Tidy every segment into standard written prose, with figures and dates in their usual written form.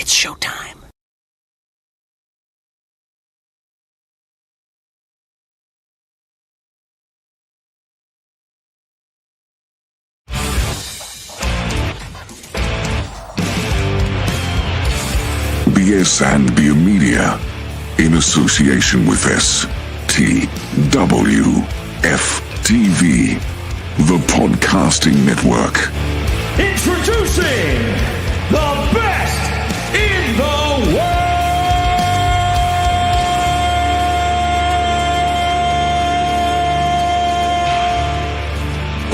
It's showtime. BSNB Media, in association with STWF-TV, the podcasting network. Introducing the best in the world!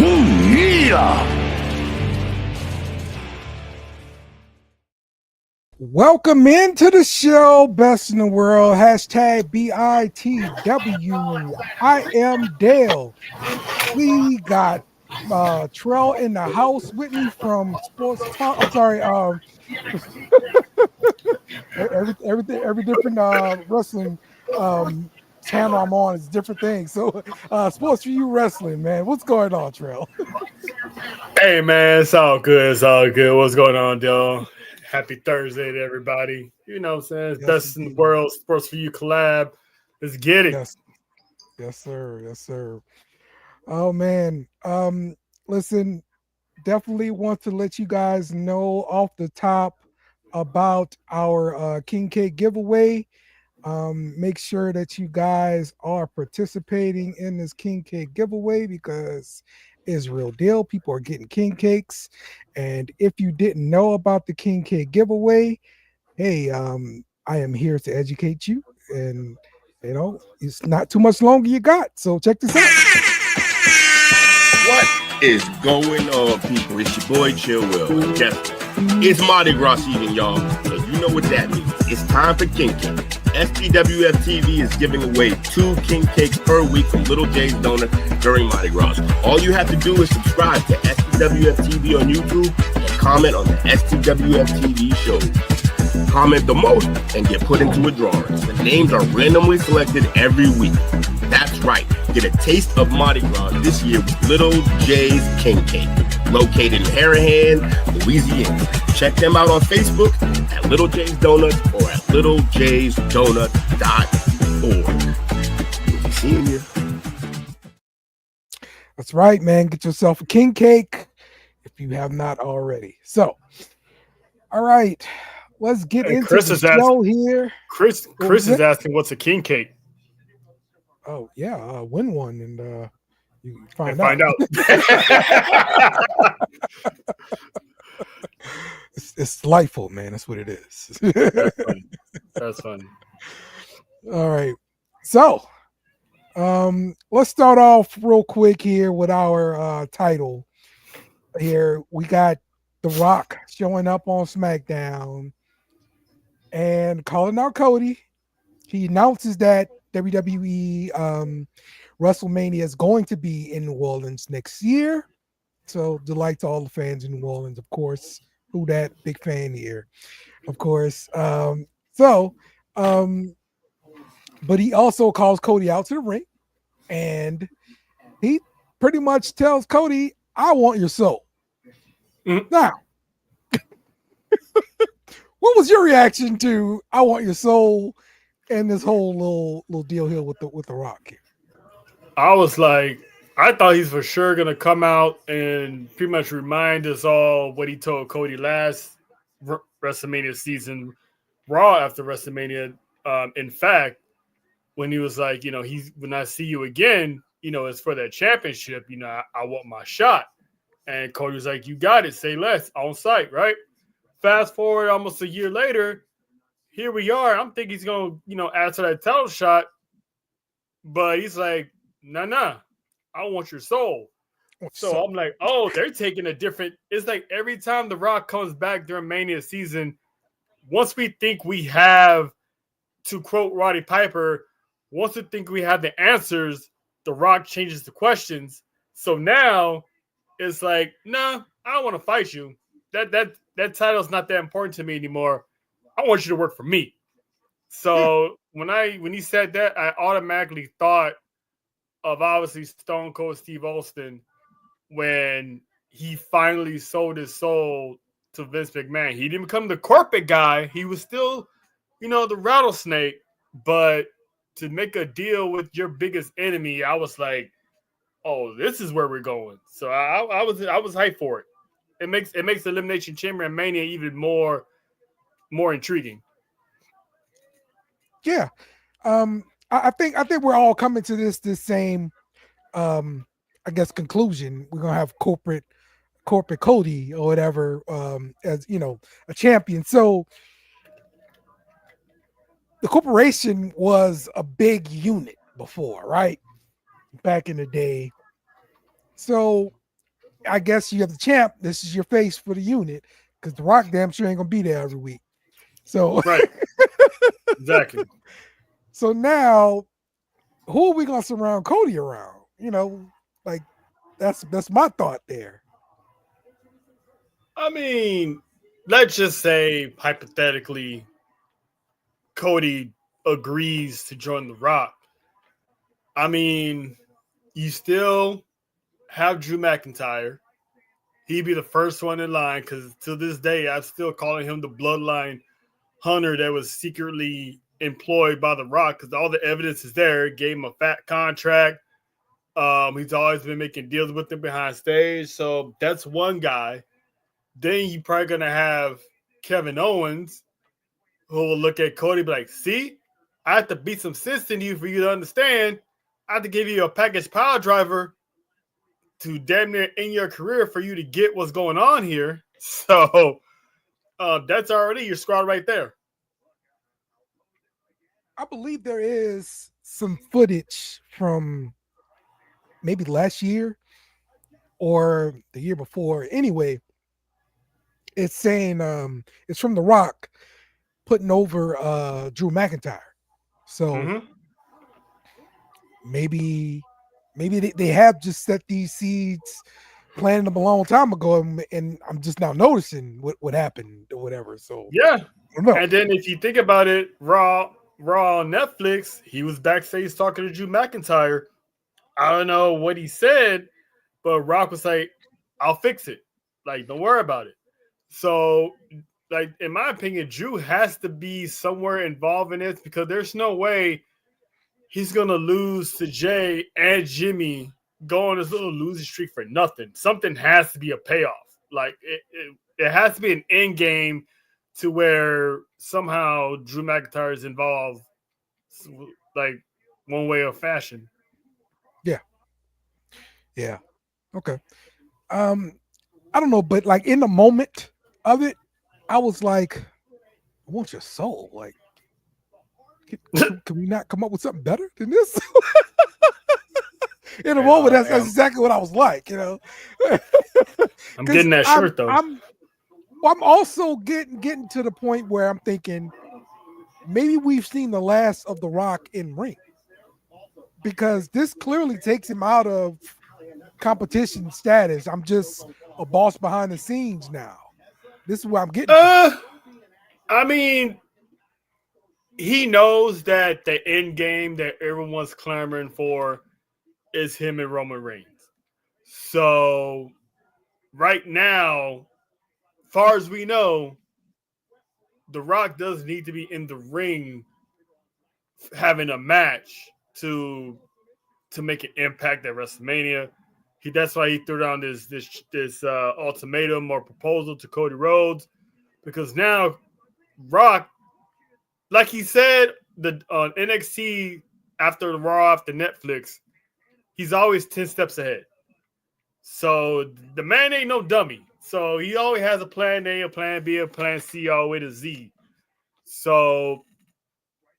Ooh, yeah! Welcome into the show, best in the world, hashtag BITW. I am Dale. We got Trell in the house with me from Sports Talk. I'm sorry, every different wrestling channel I'm on is different things. So Sports for You Wrestling, man. What's going on, Trell? Hey man, it's all good. It's all good. What's going on, Dale? Happy Thursday to everybody. You know what I'm saying? Yes, best in the world, Sports for You collab. Let's get it. Yes, sir. Yes, sir. Oh man. Listen, definitely want to let you guys know off the top about our King Cake giveaway. Make sure that you guys are participating in this King Cake giveaway because it's real deal. People are getting king cakes. And if you didn't know about the King Cake giveaway, hey, I am here to educate you. And, you know, it's not too much longer you got. So check this out. What is going on, people? It's your boy, Chill Will. Guess it's Mardi Gras season, y'all. So you know what that means. It's time for King Cake. STWF TV is giving away 2 king cakes per week from Little J's Donut during Mardi Gras. All you have to do is subscribe to STWF TV on YouTube and comment on the STWF TV show. Comment the most and get put into a drawing. The names are randomly selected every week. That's right. Get a taste of Mardi Gras this year with Little J's King Cake, located in Harahan, Louisiana. Check them out on Facebook at Little J's Donuts or at littlejsdonut.org. We'll be seeing you. That's right, man. Get yourself a king cake if you have not already. So, all right, let's get into Chris the show here. Chris is asking what's a king cake. Oh yeah, win one and you find out. It's delightful, man. That's what it is. That's funny. All right, so let's start off real quick here with our title. Here we got The Rock showing up on SmackDown and calling out Cody. He announces that WWE WrestleMania is going to be in New Orleans next year. So delight to all the fans in New Orleans, of course. Who that big fan here, of course. But he also calls Cody out to the ring, and he pretty much tells Cody, "I want your soul." Mm-hmm. Now, what was your reaction to "I want your soul" and this whole little deal here with the Rock here? I was like, I thought he's for sure gonna come out and pretty much remind us all what he told Cody last WrestleMania season, Raw after WrestleMania. In fact, when he was like, you know, when I see you again, you know, it's for that championship. You know, I want my shot. And Cody was like, "You got it. Say less." On site, right? Fast forward almost a year later, here we are. I'm thinking he's gonna, you know, ask for that title shot, but he's like, "Nah. I want your soul." So I'm like, oh, they're taking a different. It's like every time The Rock comes back during Mania season, once we think we have, to quote Roddy Piper, once we think we have the answers, The Rock changes the questions. So now it's like, nah, I don't want to fight you. That title's not that important to me anymore. I want you to work for me. So when he said that, I automatically thought of obviously Stone Cold Steve Austin when he finally sold his soul to Vince McMahon. He didn't become the corporate guy. He was still, the rattlesnake. But to make a deal with your biggest enemy, I was like, oh, this is where we're going. So I was hyped for it. It makes the Elimination Chamber and Mania even more intriguing. Yeah. I think we're all coming to this same I guess conclusion. We're gonna have corporate Cody or whatever as a champion. So the corporation was a big unit before, right? Back in the day. So I guess you have the champ. This is your face for the unit because the Rock damn sure ain't gonna be there every week. So right, exactly. So now, who are we gonna surround Cody around? Like that's my thought there. I mean, let's just say hypothetically, Cody agrees to join The Rock. I mean, you still have Drew McIntyre. He'd be the first one in line because to this day, I'm still calling him the bloodline hunter that was secretly employed by The Rock because all the evidence is there. It gave him a fat contract. He's always been making deals with him behind stage. So that's one guy. Then you're probably going to have Kevin Owens, who will look at Cody and be like, see, I have to beat some sense in you for you to understand. I have to give you a package power driver to damn near end your career for you to get what's going on here. So that's already your squad right there. I believe there is some footage from maybe last year or the year before. Anyway, it's saying it's from The Rock putting over Drew McIntyre. So maybe they have just set these seeds, planted them a long time ago, and I'm just now noticing what happened or whatever. So yeah. And then if you think about it, Raw on Netflix, he was backstage talking to Drew McIntyre. I don't know what he said, but Rock was like, I'll fix it. Like, don't worry about it. So, like, in my opinion, Drew has to be somewhere involved in this because there's no way he's going to lose to Jay and Jimmy, go on this little losing streak for nothing. Something has to be a payoff. Like, it has to be an end game to where somehow Drew McIntyre is involved, like, one way or fashion. Yeah. Okay. I don't know, but like in the moment of it, I was like, I want your soul. Like, can we not come up with something better than this? In the moment, that's exactly what I was like, I'm getting that shirt though. I'm also getting to the point where I'm thinking maybe we've seen the last of The Rock in ring because this clearly takes him out of competition status. I'm just a boss behind the scenes now. This is where I'm getting. I mean, he knows that the end game that everyone's clamoring for is him and Roman Reigns. So right now, far as we know, The Rock does need to be in the ring having a match to make an impact at WrestleMania. That's why he threw down this ultimatum or proposal to Cody Rhodes, because now Rock, like he said, on NXT after the Raw, after Netflix, he's always 10 steps ahead. So the man ain't no dummy. So he always has a plan A, a plan B, a plan C, all the way to Z. So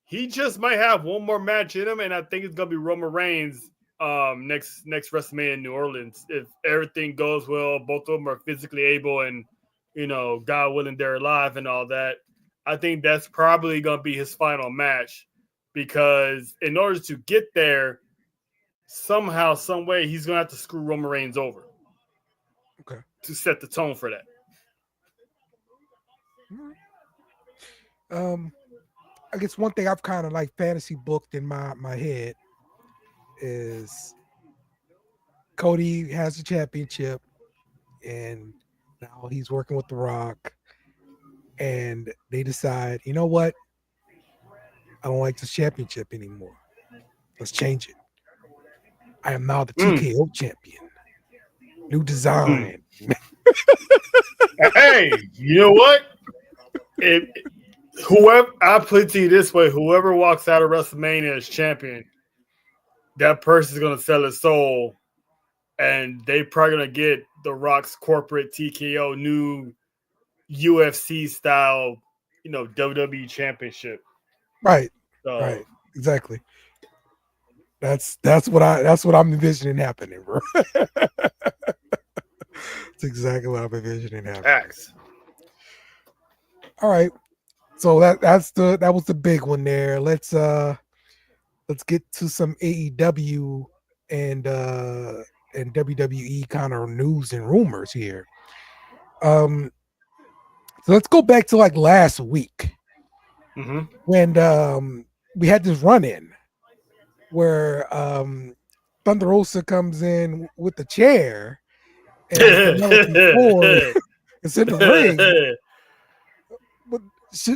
he just might have one more match in him, and I think it's gonna be Roman Reigns next WrestleMania in New Orleans. If everything goes well, both of them are physically able, and God willing, they're alive and all that. I think that's probably gonna be his final match, because in order to get there, somehow, some way, he's gonna have to screw Roman Reigns over. Okay. To set the tone for that. I guess one thing I've kind of like fantasy booked in my head is Cody has the championship and Now he's working with The Rock, and they decide, you know what? I don't like this championship anymore. Let's change it. I am now the TKO champion. New design. Hey, you know what? Whoever I put it to you this way, whoever walks out of WrestleMania as champion, that person's gonna sell his soul, and they probably gonna get The Rock's corporate TKO new UFC style, WWE championship. Right. So, Right. Exactly. That's what I'm envisioning happening, bro. That's exactly what I'm envisioning happening. Facts. All right. So that was the big one there. Let's get to some AEW and WWE kind of news and rumors here. So let's go back to like last week when we had this run-in where Thunder Rosa comes in with the chair and it's in the ring. But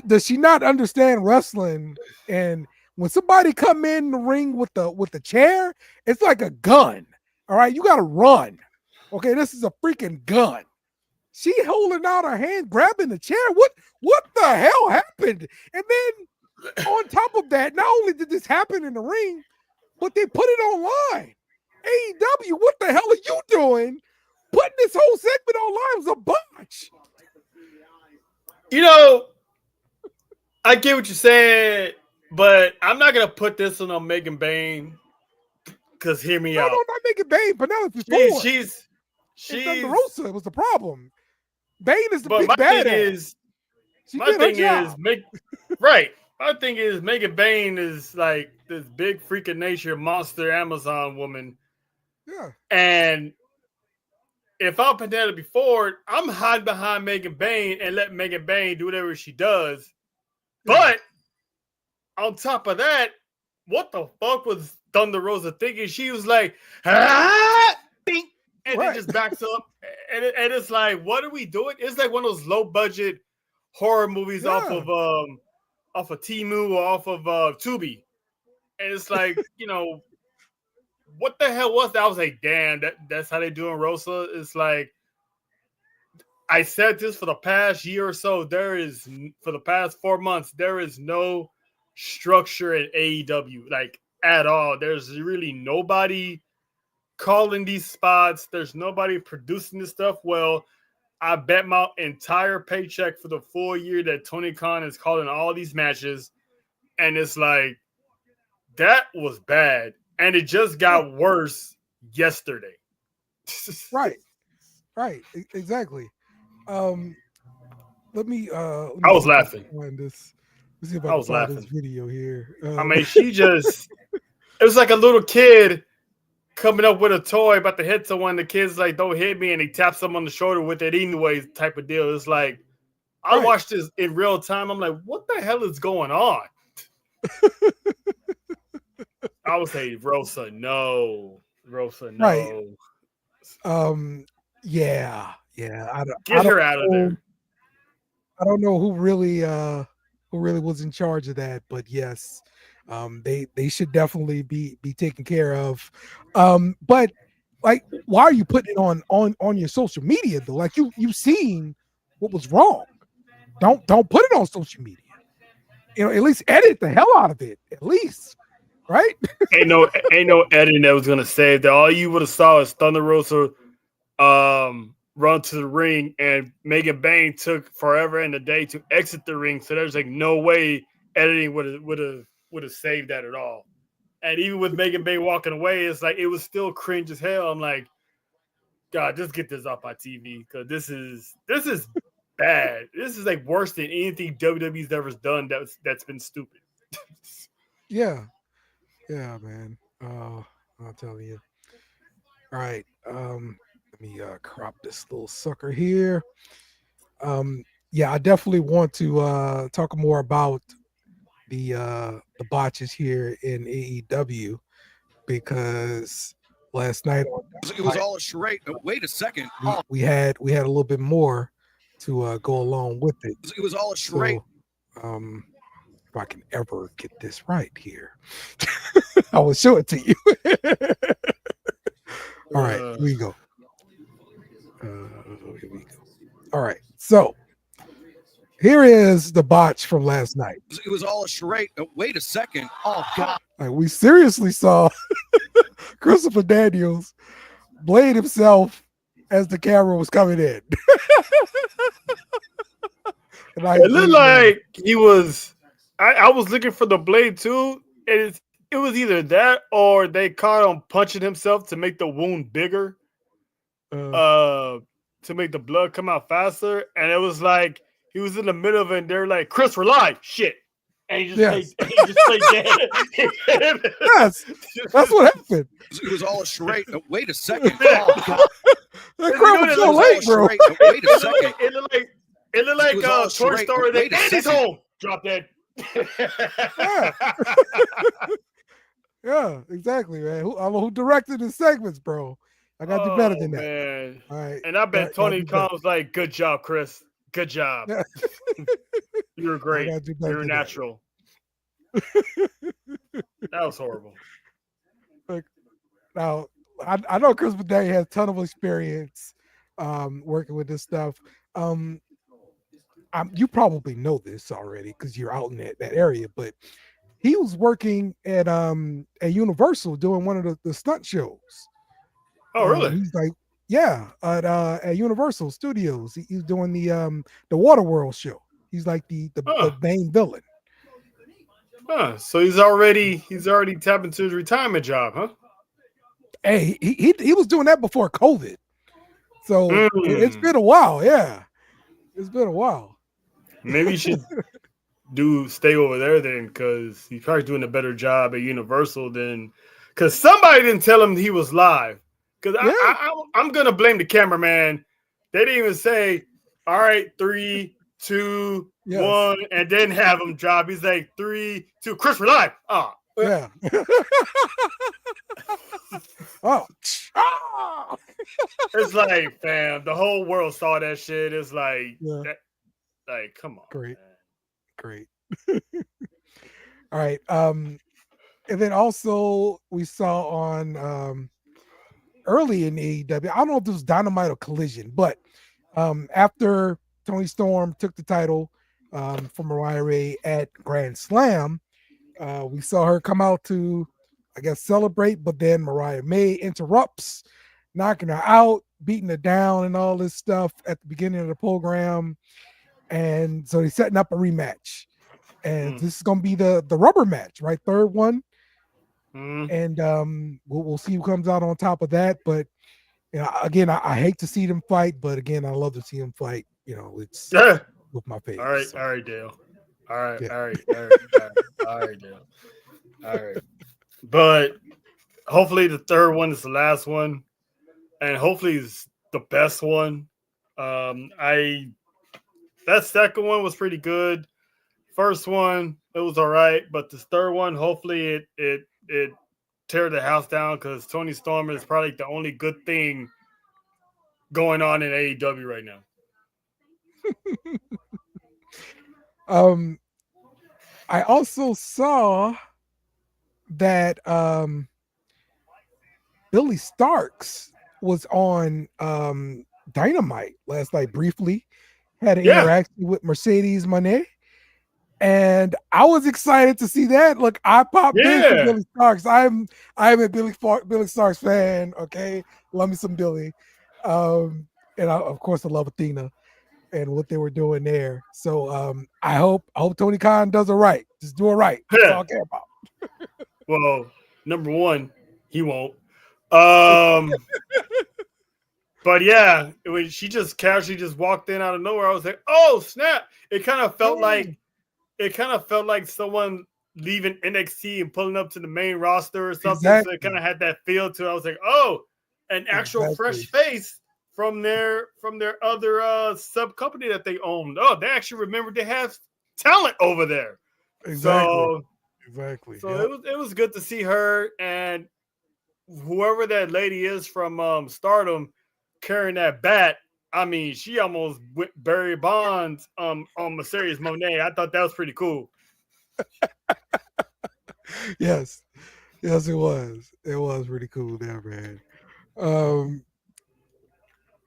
does she not understand wrestling? And when somebody come in the ring with the chair, it's like a gun. All right, you got to run. Okay, this is a freaking gun. She holding out her hand, grabbing the chair. What the hell happened? And then on top of that, not only did this happen in the ring, but they put it online. AEW, what the hell are you doing? Putting this whole segment online was a botch. I get what you're saying, but I'm not gonna put this on Megan Bain. Because hear me out. No, not Megan Bain. Penelope Ford. She's Thunder Rosa was the problem. Bain is the big my badass. Thing is Megan Bain is like this big freak of nature monster Amazon woman. Yeah. And if I'm Penelope Ford, I'm hiding behind Megan Bain and let Megan Bain do whatever she does. But on top of that, what the fuck was Thunder Rosa thinking? She was like, bing, and it just backs up. And it's like, what are we doing? It's like one of those low budget horror movies off of Temu or off of Tubi. And it's like, what the hell was that? I was like, damn, that's how they doing Rosa. It's like, I said this for the past year or so. For the past 4 months, there is no structure at AEW, like at all. There's really nobody calling these spots. There's nobody producing this stuff well. I bet my entire paycheck for the full year that Tony Khan is calling all these matches. And it's like, that was bad. And it just got worse yesterday. Right. Exactly. Let me I was laughing. Let's see if I was laughing. This video here. I mean, it was like a little kid coming up with a toy about to hit someone. The kid's like, don't hit me. And he taps him on the shoulder with it anyways type of deal. It's like, I watched this in real time. I'm like, what the hell is going on? I would say Rosa, no. Right. Yeah. Get her out of there. I don't know who really was in charge of that, but yes, they should definitely be taken care of. But like, why are you putting it on your social media though? Like you've seen what was wrong. Don't put it on social media. At least edit the hell out of it. At least, right? ain't no editing that was gonna save that. All you would have saw is Thunder Rosa run to the ring, and Megan Bain took forever and a day to exit the ring. So there's like no way editing would have saved that at all. And even with Megan Bain walking away, it's like it was still cringe as hell. I'm like, God, just get this off my TV because this is bad. This is like worse than anything WWE's ever done that's been stupid. Yeah, man. I'll tell you. All right. Let me crop this little sucker here. I definitely want to talk more about the botches here in AEW because last night. It was all a charade. Wait a second. We had a little bit more to go along with it. It was all a charade. So, if I can ever get this right here, I will show it to you. All right, here we go. Here we go. All right, so here is the botch from last night. It was all a charade. Wait a second. Oh God! Like, we seriously saw Christopher Daniels blade himself as the camera was coming in. It looked like he was. I was looking for the blade too, and it was either that or they caught him punching himself to make the wound bigger, to make the blood come out faster. And it was like he was in the middle of it, and they're like, "Chris, we're live." Shit. And he just played dead. Yes, that's what happened. It was all a charade. Wait a second. Oh, God. That crowd was so late, bro. Wait a second. It looked like Toy Story. They Andy's home. Drop dead. Yeah. Yeah, exactly, man. Who directed the segments, bro? I got to do better than that. Man. All right. And I bet Tony Khan was like, "Good job, Chris. Good job. Yeah. You were great. You're natural." That was horrible. Like, now, I know Chris Day has a ton of experience working with this stuff. You probably know this already because you're out in that area, but he was working at Universal doing one of the stunt shows. Oh, really? He's like, yeah, at Universal Studios. He's doing the Waterworld show. He's like the main villain. So he's already tapped into his retirement job, huh? Hey, he was doing that before COVID. So it's been a while, yeah. It's been a while. Maybe you should stay over there then, because he's probably doing a better job at Universal than because somebody didn't tell him he was live. Because I'm gonna blame the cameraman. They didn't even say, "All right, 3, 2, 1," and then have him drop. He's like 3, 2, Chris, we're live. Oh, yeah. Oh, it's like, fam, the whole world saw that shit. It's like, like, come on, great, man. Great. All right. And then also we saw on early in AEW, I don't know if this was Dynamite or Collision, but after Toni Storm took the title from Mariah May at Grand Slam, we saw her come out to, I guess, celebrate, but then Mariah May interrupts, knocking her out, beating her down and all this stuff at the beginning of the program. And so they're setting up a rematch. And this is going to be the rubber match, right? Third one. And we'll see who comes out on top of that. But, you know, again, I hate to see them fight, but again, I love to see them fight. You know, it's with my face. All right, Dale. All right, Dale. All right. But hopefully the third one is the last one, and hopefully it's the best one. That second one was pretty good. First one, it was all right, but the third one, hopefully it tear the house down, because Toni Storm is probably the only good thing going on in AEW right now. I also saw that Billie Starkz was on Dynamite last night briefly, had an interaction with Mercedes Mone, and I was excited to see that. Look, I popped in for Billie Starkz. I'm a Billie Starkz fan. Okay, love me some Billie, and of course I love Athena and what they were doing there. So I hope Tony Khan does it right. Just do it right. That's all I care about. Well, number one, he won't. But yeah, when she just casually just walked in out of nowhere, I was like, "Oh snap!" It kind of felt like someone leaving NXT and pulling up to the main roster or something. Exactly. So it kind of had that feel to it. I was like, "Oh, an actual fresh face from their other sub company that they owned. Oh, they actually remembered they have talent over there." Exactly. So it was good to see her, and whoever that lady is from Stardom carrying that bat. I mean, she almost went Barry Bonds on Mercedes Mone. I thought that was pretty cool. Yes, it was. It was pretty cool there, man.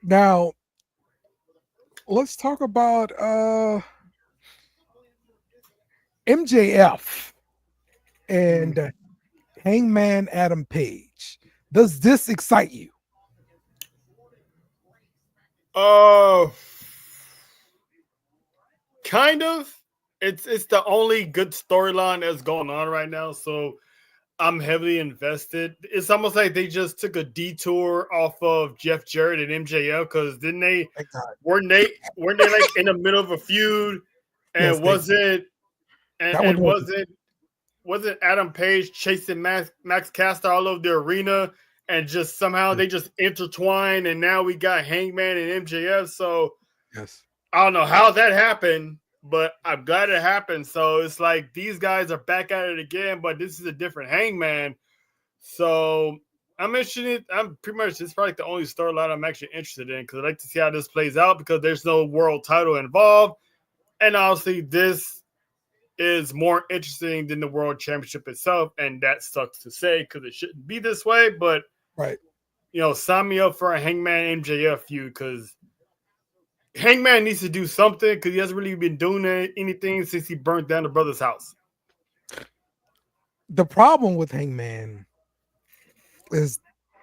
Now let's talk about MJF and Hangman Adam Page. Does this excite you? Kind of. It's the only good storyline that's going on right now, so I'm heavily invested. It's almost like they just took a detour off of Jeff Jarrett and MJF because weren't they like in the middle of a feud and Yes, wasn't Adam Page chasing Max Caster all over the arena and just somehow they just intertwined and now we got Hangman and MJF. So yes. I don't know how that happened, but I'm glad it happened. So it's like these guys are back at it again, but this is a different Hangman. So I'm interested. It's probably the only storyline I'm actually interested in because I'd like to see how this plays out because there's no world title involved. And obviously this is more interesting than the world championship itself. And that sucks to say because it shouldn't be this way, but right. Sign me up for a Hangman MJF feud because Hangman needs to do something because he hasn't really been doing anything since he burnt down the brother's house. The problem with Hangman is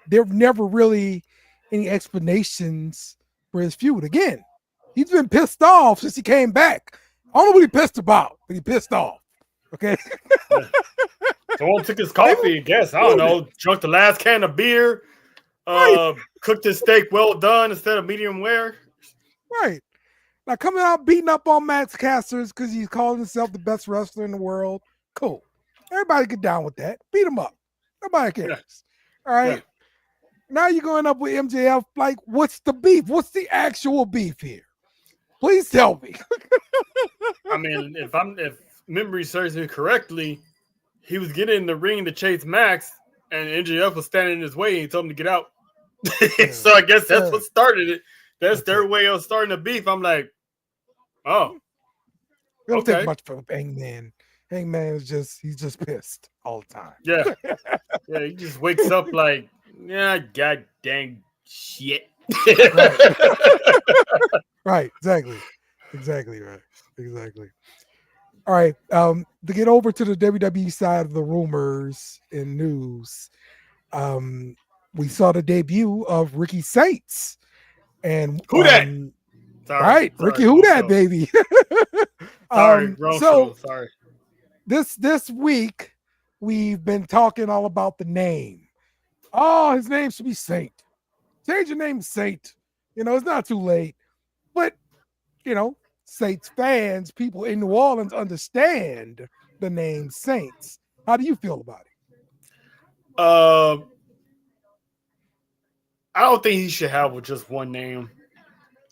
there were never really any explanations for his feud. Again, he's been pissed off since he came back. I don't know what he pissed about, but he pissed off. Okay. Someone took his coffee, I guess. I don't know. Drunk the last can of beer. Cooked his steak well done instead of medium rare. Right. Now coming out beating up on Max Casters because he's calling himself the best wrestler in the world. Cool. Everybody get down with that. Beat him up. Nobody cares. Yeah. All right. Yeah. Now you're going up with MJF. Like, what's the beef? What's the actual beef here? Please tell me. I mean, if memory serves me correctly, he was getting in the ring to chase Max, and MJF was standing in his way, and he told him to get out. So I guess that's what started it. That's their way of starting a beef. I'm like, oh. It don't take much for Hangman. Hangman is he's just pissed all the time. Yeah. Yeah, he just wakes up like, yeah, god dang shit. Right, exactly right. Exactly. All right. To get over to the WWE side of the rumors and news, we saw the debut of Ricky Saints. And who that? Right, Ricky, who that, baby? Sorry. This week we've been talking all about the name. Oh, his name should be Saint. Change your name to Saint. It's not too late. But Saints fans, people in New Orleans understand the name Saints. How do you feel about it? I don't think he should have just one name.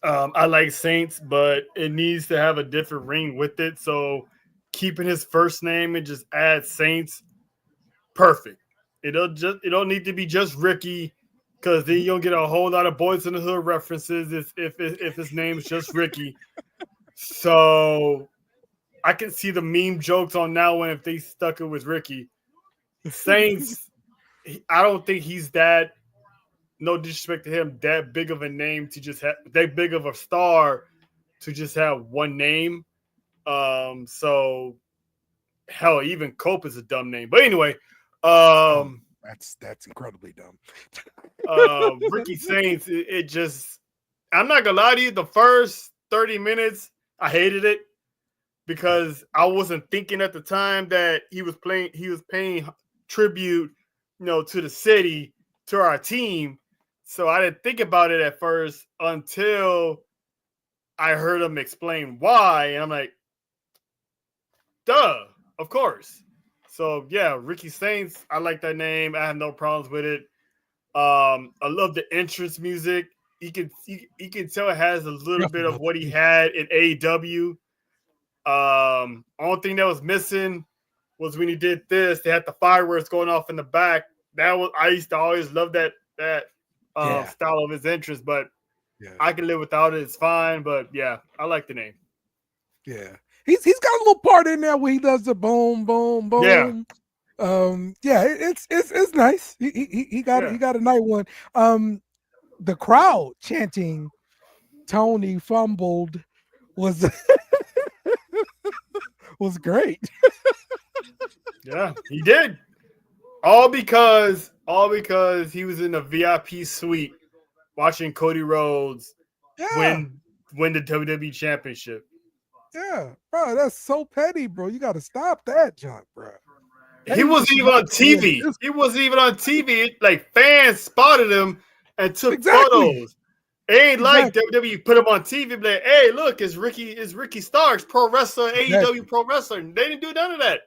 I like Saints, but it needs to have a different ring with it. So keeping his first name and just add Saints, perfect. It don't need to be just Ricky, because then you don't get a whole lot of Boys in the Hood references if his name's just Ricky. So I can see the meme jokes on now one if they stuck it with Ricky. Saints, I don't think he's that. No disrespect to him, that big of a name to just have that big of a star to just have one name. So hell, even Cope is a dumb name. But anyway, that's incredibly dumb. Ricky Saints, it just, I'm not gonna lie to you, the first 30 minutes, I hated it because I wasn't thinking at the time that he was paying tribute, to the city, to our team. So I didn't think about it at first until I heard him explain why. And I'm like, duh, of course. So yeah, Ricky Saints, I like that name. I have no problems with it. I love the entrance music. You can tell it has a little bit of what he had in AEW. Only thing that was missing was when he did this, they had the fireworks going off in the back I used to always love that Yeah. style of his entrance, but Yeah. I can live without it. It's fine, but yeah, I like the name. Yeah. He's got a little part in there where he does the boom, boom, boom. Yeah. It's nice. He got a nice one. The crowd chanting Tony fumbled was was great. Yeah, he did. All because he was in a VIP suite watching Cody Rhodes win the WWE Championship. Yeah, bro, that's so petty, bro. You got to stop that junk, bro. He wasn't even on TV. He wasn't even on TV. Like, fans spotted him and took photos. It ain't like WWE put him on TV, be like, hey, look, it's Ricky Starkz, pro wrestler, AEW pro wrestler. They didn't do none of that.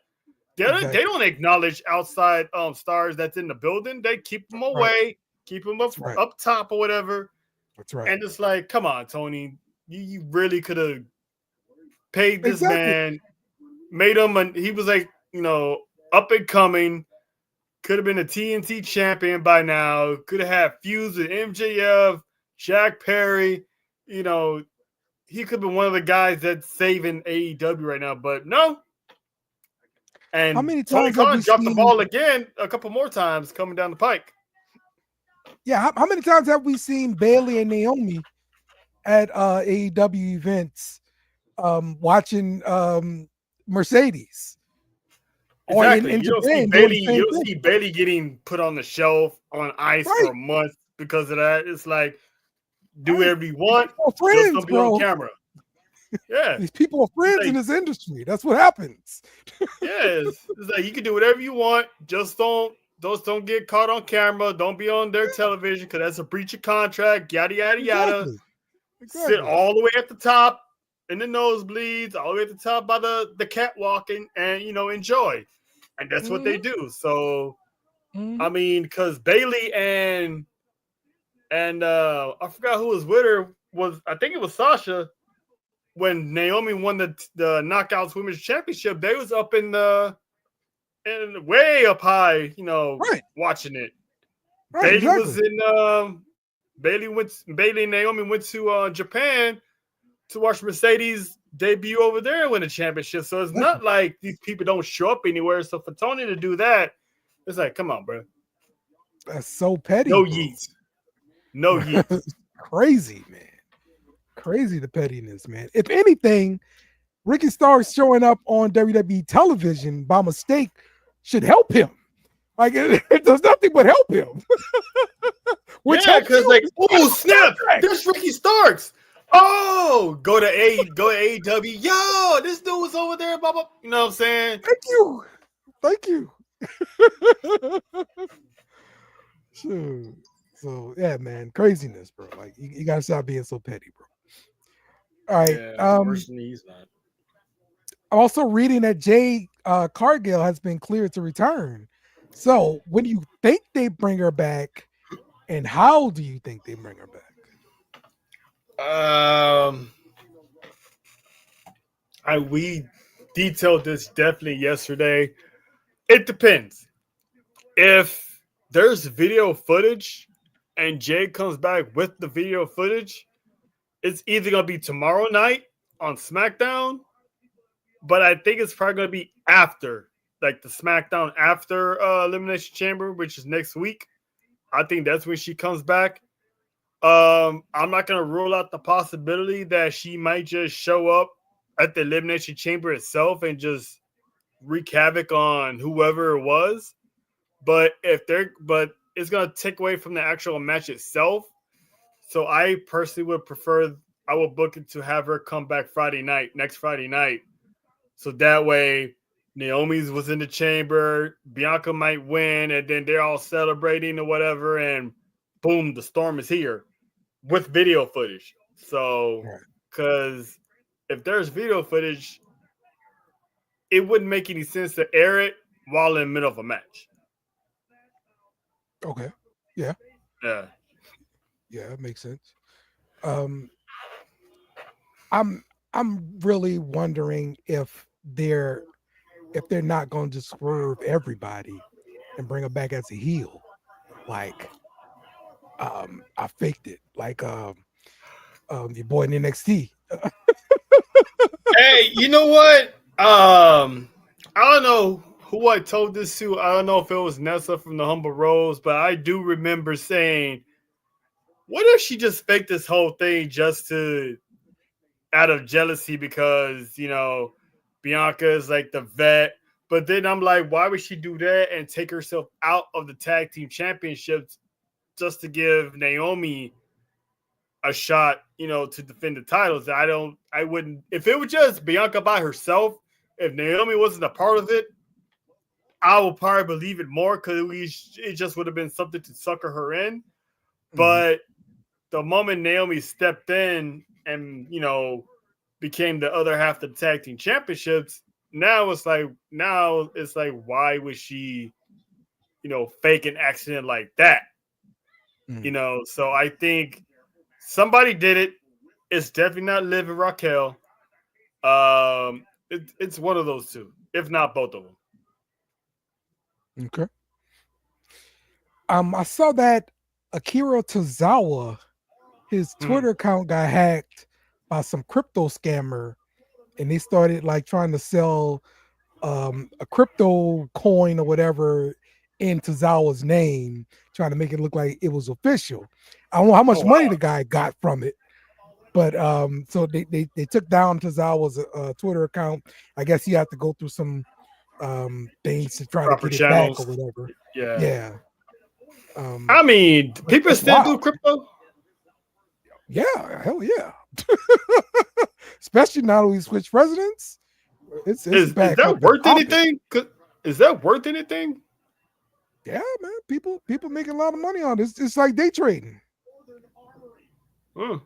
They don't acknowledge outside stars that's in the building. They keep them away, keep them up top or whatever. That's right. And it's like, come on, Tony, you really could have paid this man, made him, and he was like, up and coming, could have been a TNT champion by now, could have had feuds with MJF, Jack Perry, he could have been one of the guys that's saving AEW right now, but no. And how many Tony times Khan dropped the ball again a couple more times coming down the pike. Yeah, how many times have we seen Bailey and Naomi at AEW events watching Mercedes? Exactly. You don't see Bailey getting put on the shelf on ice for a month because of that. It's like, do whatever you want, just don't be on camera. Yeah, these people are friends in this industry. That's what happens. It's like you can do whatever you want. Just don't get caught on camera. Don't be on their television because that's a breach of contract. Yada yada yada. Exactly. Sit all the way at the top in the nosebleeds, all the way at the top by the catwalk, and enjoy. And that's what they do. So I mean, because Bailey and I forgot who was with her. I think it was Sasha. When Naomi won the Knockouts Women's Championship, they was up in way up high, watching it. Bailey was in Bailey and Naomi went to Japan to watch Mercedes debut over there and win a championship. So it's not like these people don't show up anywhere. So for Tony to do that, it's like, come on, bro. That's so petty. No yeets. No yeets. Crazy, man. Crazy the pettiness, man. If anything, Ricky Starkz showing up on WWE television by mistake should help him. Like it does nothing but help him. Because oh snap, there's Ricky Starkz. Oh, go to AEW. Yo, this dude was over there. Blah, blah. You know what I'm saying? Thank you. Sure. So yeah, man, craziness, bro. Like you gotta stop being so petty, bro. All right. He's not. I'm also reading that Jade Cargill has been cleared to return. So when do you think they bring her back, and how do you think they bring her back? We detailed this definitely yesterday. It depends. If there's video footage and Jade comes back with the video footage, it's either going to be tomorrow night on SmackDown, but I think it's probably going to be after, like the SmackDown after Elimination Chamber, which is next week. I think that's when she comes back. I'm not going to rule out the possibility that she might just show up at the Elimination Chamber itself and just wreak havoc on whoever it was. But it's going to take away from the actual match itself. So I personally would prefer, I would book it to have her come back next Friday night. So that way Naomi's was in the chamber, Bianca might win, and then they're all celebrating or whatever, and boom, the Storm is here with video footage. So, because if there's video footage, it wouldn't make any sense to air it while in the middle of a match. Okay. Yeah. Yeah. Yeah, that makes sense. I'm really wondering if they're not going to swerve everybody and bring her back as a heel. Like, I faked it. Like, your boy in NXT. Hey, you know what? I don't know who I told this to. I don't know if it was Nessa from the Humble Rose, but I do remember saying, what if she just faked this whole thing just to out of jealousy because, you know, Bianca is like the vet. But then I'm like, why would she do that and take herself out of the tag team championships just to give Naomi a shot, you know, to defend the titles? I wouldn't, if it was just Bianca by herself, if Naomi wasn't a part of it, I would probably believe it more because it just would have been something to sucker her in. But the moment Naomi stepped in and, you know, became the other half of the tag team championships, now it's like, why would she, you know, fake an accident like that? You know, so I think somebody did it. It's definitely not Liv and Raquel. It's one of those two, if not both of them. Okay. I saw that Akira Tozawa, his Twitter account got hacked by some crypto scammer, and they started like trying to sell a crypto coin or whatever in Tozawa's name, trying to make it look like it was official. I don't know how much money the guy got from it, but so they took down Tozawa's Twitter account. I guess he had to go through some things to try Proper to get channels. it back or whatever. Yeah. I mean, people still do crypto. Yeah, hell yeah. Especially now that we switch presidents. Is that worth anything? Is that worth anything? Yeah, man. People making a lot of money on this. It's like day trading. I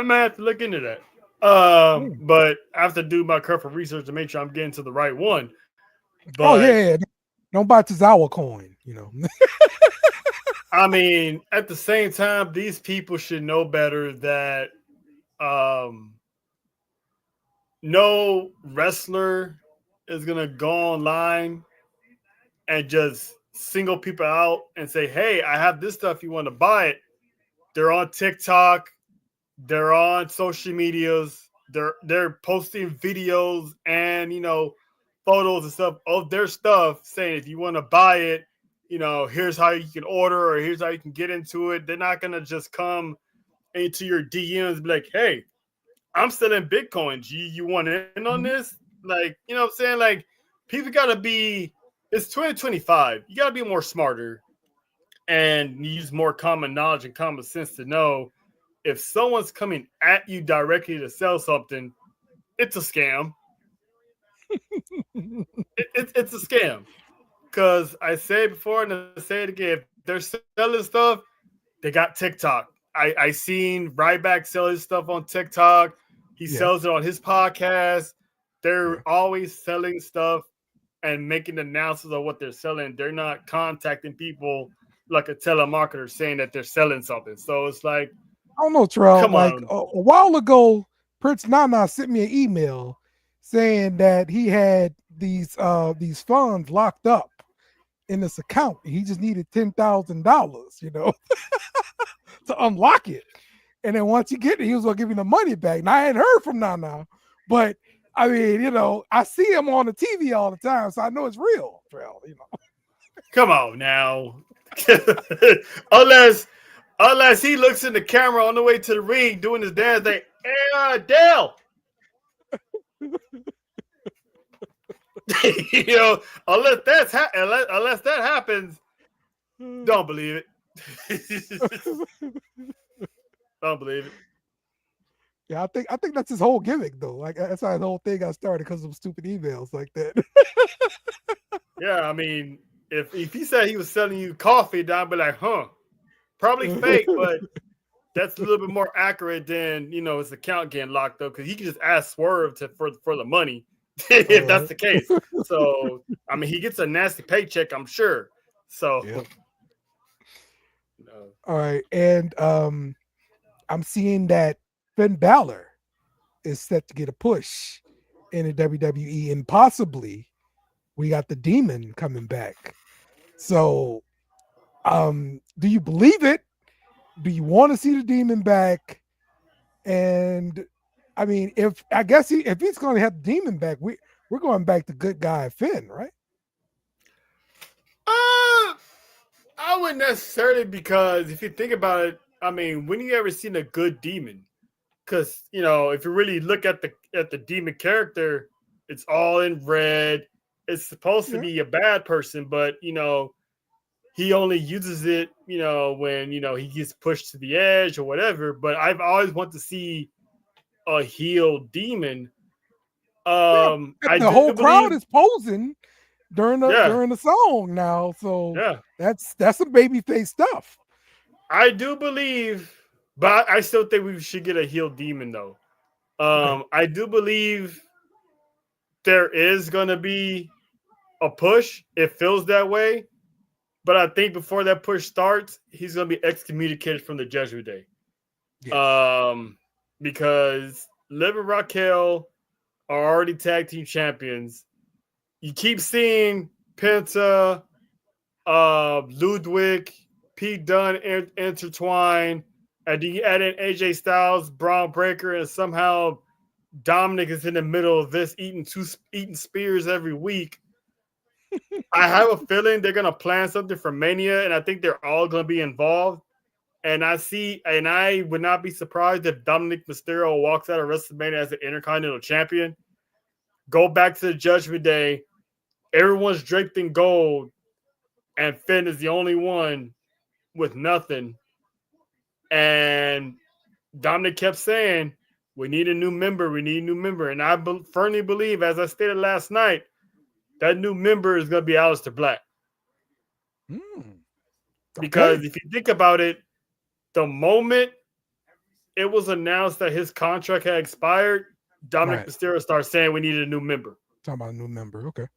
might have to look into that. But I have to do my careful research to make sure I'm getting to the right one. But, yeah. Don't buy Tozawa coin, you know. I mean, at the same time, these people should know better that no wrestler is gonna go online and just single people out and say, "Hey, I have this stuff. You want to buy it?" They're on TikTok, they're on social medias, they're posting videos and, you know, photos and stuff of their stuff, saying if you want to buy it, you know, here's how you can order or here's how you can get into it. They're not gonna just come into your DMs and be like, "Hey, I'm selling Bitcoin. You want in on this?" Like, you know what I'm saying? Like, people gotta be, it's 2025. You gotta be more smarter and use more common knowledge and common sense to know if someone's coming at you directly to sell something, it's a scam. It's a scam. Because I said before and I say it again, if they're selling stuff, they got TikTok. I seen Ryback sell his stuff on TikTok. He sells it on his podcast. They're always selling stuff and making announcements of what they're selling. They're not contacting people like a telemarketer saying that they're selling something. So it's like, I don't know, Terrell. Come like on. a while ago, Prince Nana sent me an email saying that he had these funds locked up in this account. He just needed $10,000, you know, to unlock it. And then once you get it, he was gonna give you the money back. Now I hadn't heard from Nana, but I mean, you know, I see him on the TV all the time, so I know it's real, Terrell. You know, come on now. Unless he looks in the camera on the way to the ring doing his dance thing, "Hey, Dale." You know, unless that happens, don't believe it. Don't believe it. yeah, I think that's his whole gimmick, though. Like that's how his whole thing got started, because of stupid emails like that. Yeah, I mean, if he said he was selling you coffee, then I'd be like, probably fake, but that's a little bit more accurate than, you know, his account getting locked up, because he can just ask Swerve for the money if that's the case. So, I mean, he gets a nasty paycheck, I'm sure. So, Yeah. All right, and I'm seeing that Finn Balor is set to get a push in the WWE, and possibly we got the demon coming back. So, do you believe it? Do you want to see the demon back? And I mean, if he's going to have the demon back, we're going back to good guy Finn, right? I wouldn't necessarily, because if you think about it, I mean, when you ever seen a good demon? Because if you really look at the demon character, it's all in red. It's supposed to be a bad person, but he only uses it, when he gets pushed to the edge or whatever. But I've always wanted to see a healed demon. The whole crowd is posing during the song now, so that's some babyface stuff. I do believe, but I still think we should get a healed demon though. I do believe there is gonna be a push. It feels that way, but I think before that push starts, he's gonna be excommunicated from the Judgment Day. Yes. Because Liv and Raquel are already tag team champions. You keep seeing Penta, Ludwig, Pete Dunne intertwine, and then you add in AJ Styles, Braun Breaker, and somehow Dominic is in the middle of this eating spears every week. I have a feeling they're gonna plan something for Mania, and I think they're all gonna be involved. And I would not be surprised if Dominic Mysterio walks out of WrestleMania as the Intercontinental Champion. Go back to the Judgment Day. Everyone's draped in gold, and Finn is the only one with nothing. And Dominic kept saying, we need a new member. We need a new member. And I firmly believe, as I stated last night, that new member is going to be Aleister Black. Because if you think about it, the moment it was announced that his contract had expired, Dominic Mysterio started saying we needed a new member. Talking about a new member, okay.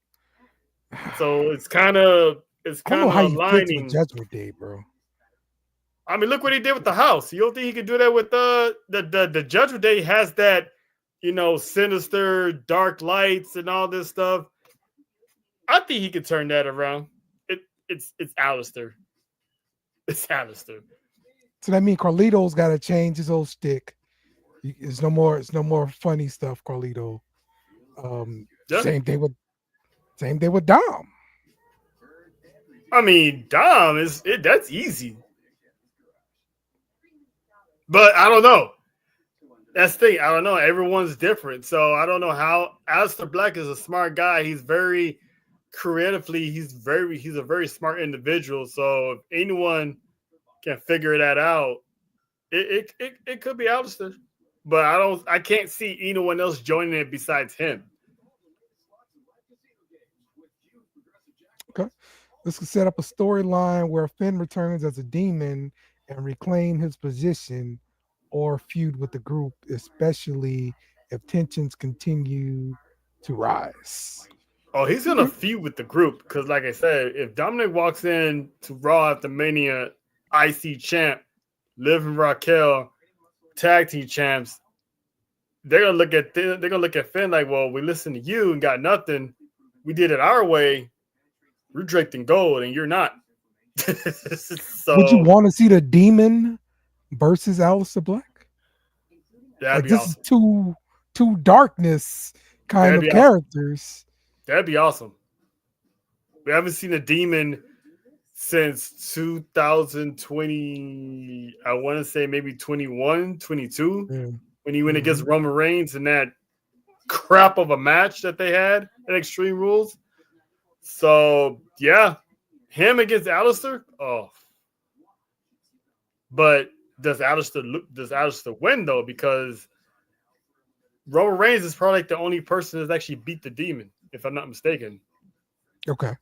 So it's kind of aligning. Judgment Day, bro. I mean, look what he did with the house. You don't think he could do that with the Judgment Day? Has that, sinister, dark lights and all this stuff. I think he could turn that around. It's Aleister. It's Aleister. So that means Carlito's got to change his old stick. It's no more funny stuff, Carlito. Same thing with Dom. I mean, Dom that's easy. But I don't know. That's the thing. I don't know. Everyone's different. So I don't know how. Aleister Black is a smart guy. He's very creatively, he's a very smart individual. So if anyone can figure that out, it could be Aleister. But I can't see anyone else joining it besides him. Okay. This could set up a storyline where Finn returns as a demon and reclaim his position, or feud with the group, especially if tensions continue to rise. Oh, he's going to feud with the group because, like I said, if Dominic walks in to Raw after Mania, IC champ, Liv and Raquel, tag team champs, they're gonna look at Finn like, well, we listened to you and got nothing. We did it our way. We're draped in gold, and you're not. So, would you want to see the Demon versus Aleister Black? That'd be awesome. This is two darkness kind of characters. That'd be awesome. We haven't seen a Demon since 2020. I want to say maybe 21, 22, when he went against Roman Reigns in that crap of a match that they had at Extreme Rules. So yeah, him against Aleister. Oh, but does Aleister win though? Because Roman Reigns is probably like the only person that's actually beat the Demon, if I'm not mistaken. Okay.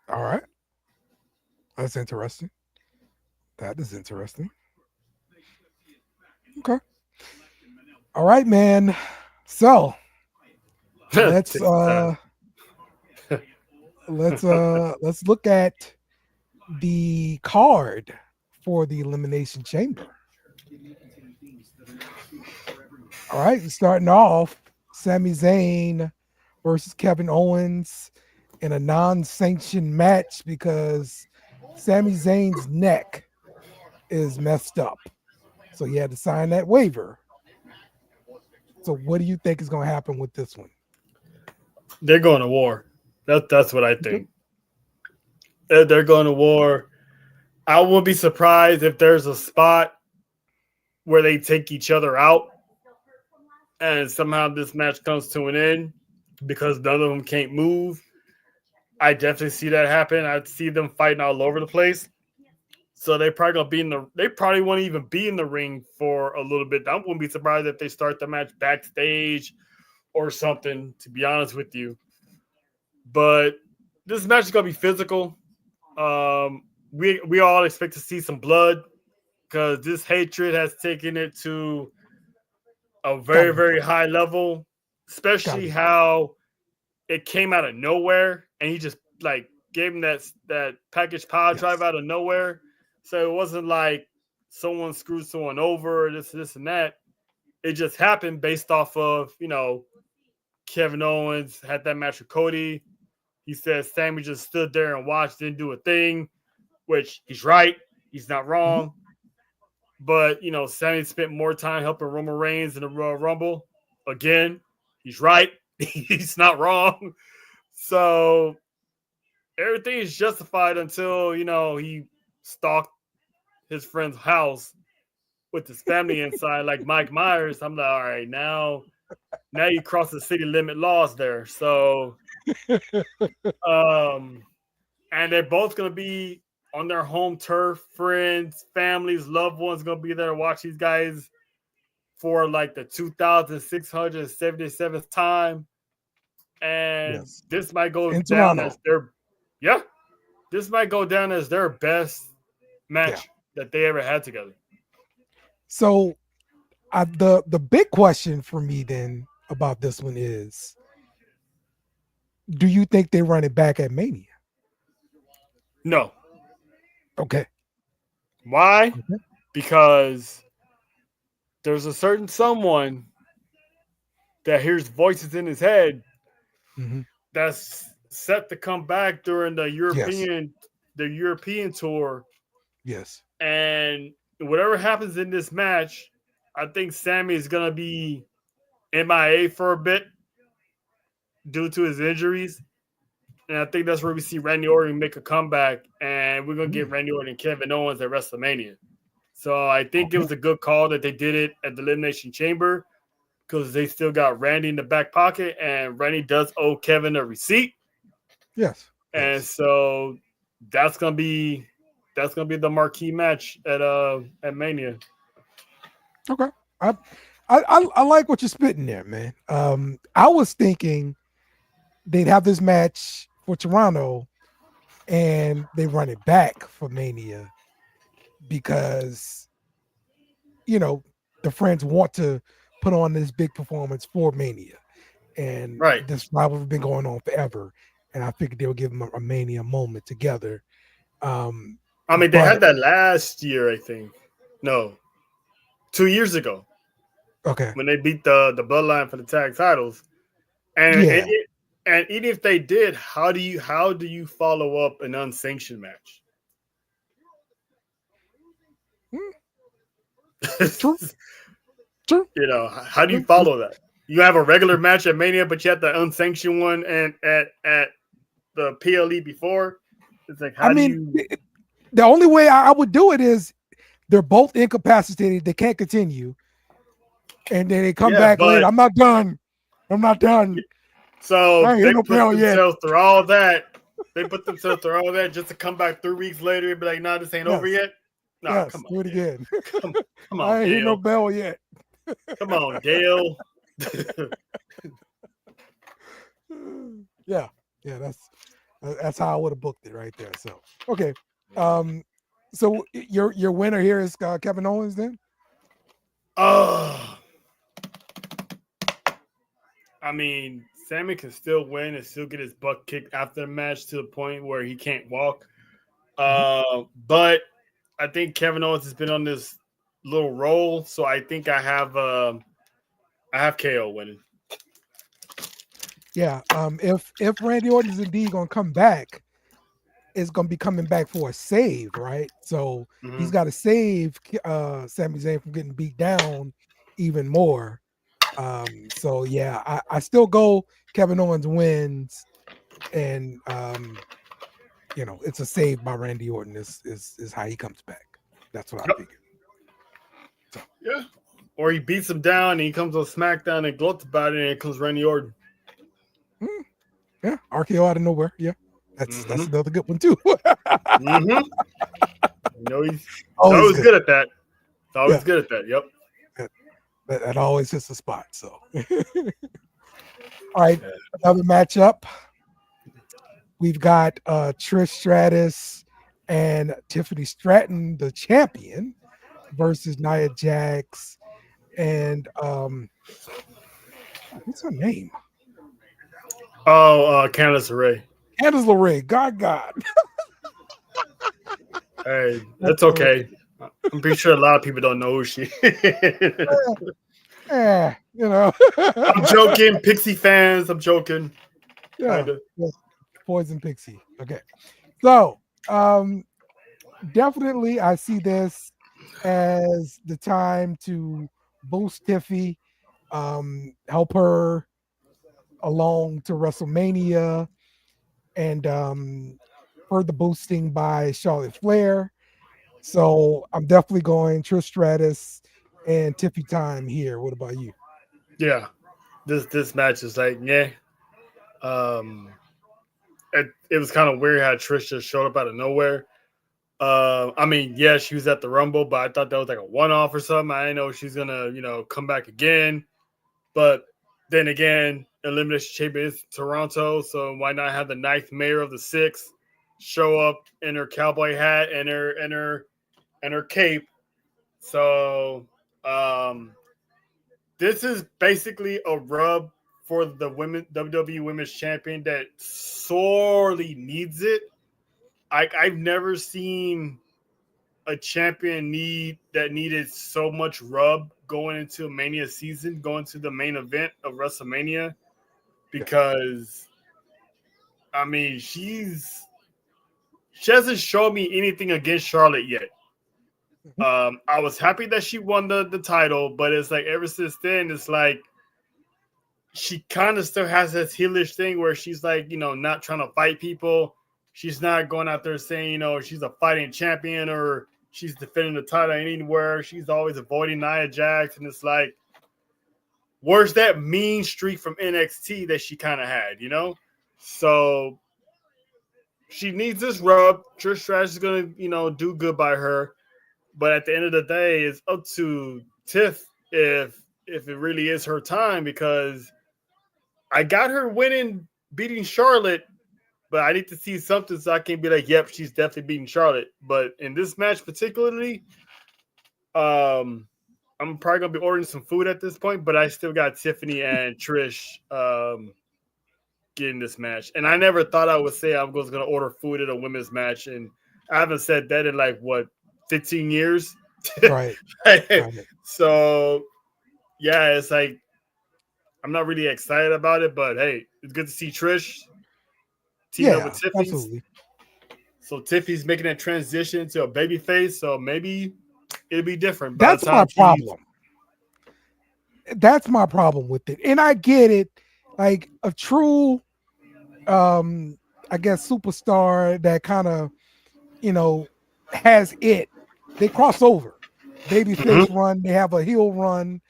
All right. That's interesting. That is interesting. Okay. All right, man. So let's look at the card for the Elimination Chamber. All right, starting off, Sami Zayn versus Kevin Owens in a non-sanctioned match because Sami Zayn's neck is messed up. So he had to sign that waiver. So what do you think is going to happen with this one? They're going to war. That's what I think. They're going to war. I wouldn't be surprised if there's a spot where they take each other out and somehow this match comes to an end because none of them can't move. I definitely see that happen. I'd see them fighting all over the place. So they probably won't even be in the ring for a little bit. I wouldn't be surprised if they start the match backstage or something, to be honest with you. But this match is gonna be physical. We all expect to see some blood because this hatred has taken it to a very, very high level, especially how it came out of nowhere and he just like gave him that package power drive out of nowhere. So it wasn't like someone screwed someone over or this and that. It just happened based off of, Kevin Owens had that match with Cody. He said Sammy just stood there and watched, didn't do a thing, which he's right. He's not wrong. But, Sammy spent more time helping Roman Reigns in the Royal Rumble. Again, he's right. He's not wrong. So everything is justified until, he stalked his friend's house with his family inside like Mike Myers. I'm like, all right, now you cross the city limit laws there. So and they're both going to be on their home turf, friends, families, loved ones going to be there to watch these guys for like the 2,677th time. And this might go down as this might go down as their best match that they ever had together. So the big question for me then about this one is, do you think they run it back at Mania? No. Okay. Why? Okay. Because there's a certain someone that hears voices in his head that's set to come back during the European tour. Yes. And whatever happens in this match, I think Sammy is going to be MIA for a bit due to his injuries. And I think that's where we see Randy Orton make a comeback, and we're going to get Randy Orton and Kevin Owens at WrestleMania. So I think it was a good call that they did it at the Elimination Chamber because they still got Randy in the back pocket, and Randy does owe Kevin a receipt. Yes. And so that's going to be the marquee match at Mania. Okay. I like what you're spitting there, man. I was thinking they'd have this match for Toronto and they run it back for Mania because, the friends want to put on this big performance for Mania. And this rivalry has been going on forever. And I figured they would give them a Mania moment together. They had that last year, I think. No, 2 years ago. Okay. When they beat the Bloodline for the tag titles. And and even if they did, how do you follow up an unsanctioned match? True. How do you follow that? You have a regular match at Mania, but you have the unsanctioned one and at the PLE before. It's like the only way I would do it is they're both incapacitated, they can't continue, and then they come back later. I'm not done. So they put themselves through all that. They put themselves through all that just to come back 3 weeks later and be like, "No, this ain't over yet." No, come on, do it again. Come on, I ain't hear no bell yet. Come on, Dale. Yeah, that's how I would have booked it right there. So okay, so your winner here is Kevin Owens then. Sammy can still win and still get his butt kicked after the match to the point where he can't walk. But I think Kevin Owens has been on this little roll, so I think I have KO winning. Yeah. If Randy Orton is indeed gonna come back, it's gonna be coming back for a save, right? So he's got to save Sami Zayn from getting beat down even more. So yeah, I still go Kevin Owens wins, and it's a save by Randy Orton is how he comes back. That's what I figured. So. Yeah. Or he beats him down and he comes on SmackDown and gloats about it, and it comes Randy Orton. Yeah, RKO out of nowhere. Yeah. That's another good one too. He's always good at that. He's always good at that. Yep. That always hits the spot. So, all right, another matchup. We've got Trish Stratus and Tiffany Stratton, the champion, versus Nia Jax and what's her name? Oh, Candice LeRae. Candice LeRae. God. Hey, that's okay. I'm pretty sure a lot of people don't know who she is. I'm joking, Pixie fans. I'm joking. Yeah. Poison Pixie. Okay. So, definitely I see this as the time to boost Tiffy, help her along to WrestleMania, and further boosting by Charlotte Flair. So I'm definitely going Trish Stratus and Tiffy time here. What about you? Yeah, this match is like, yeah. It was kind of weird how Trish just showed up out of nowhere. I mean, yeah, she was at the Rumble, but I thought that was like a one-off or something. I didn't know she's gonna, come back again. But then again, Elimination Chamber is Toronto, so why not have the 9th mayor of the 6th show up in her cowboy hat and her cape? So this is basically a rub for the WWE Women's Champion that sorely needs it. I've never seen a champion needed so much rub going into a Mania season, going to the main event of WrestleMania, because I mean she hasn't shown me anything against Charlotte yet. I was happy that she won the title, but it's like ever since then, it's like she kind of still has this heelish thing where she's like, not trying to fight people. She's not going out there saying, she's a fighting champion or she's defending the title anywhere. She's always avoiding Nia Jax. And it's like, where's that mean streak from NXT that she kind of had, So she needs this rub. Trish Stratus is going to, do good by her. But at the end of the day, it's up to Tiff if it really is her time, because I got her beating Charlotte, but I need to see something so I can be like, yep, she's definitely beating Charlotte. But in this match particularly, I'm probably going to be ordering some food at this point, but I still got Tiffany and Trish getting this match. And I never thought I would say I was going to order food at a women's match, and I haven't said that in 15 years. Right. So, yeah, it's like I'm not really excited about it, but hey, it's good to see Trish team up with Tiffany. Absolutely. So Tiffany's making that transition to a baby face, so maybe it'll be different. That's my problem. That's my problem with it. And I get it. Like a true I guess superstar that kind of, has it. They cross over. Babyface run, they have a heel run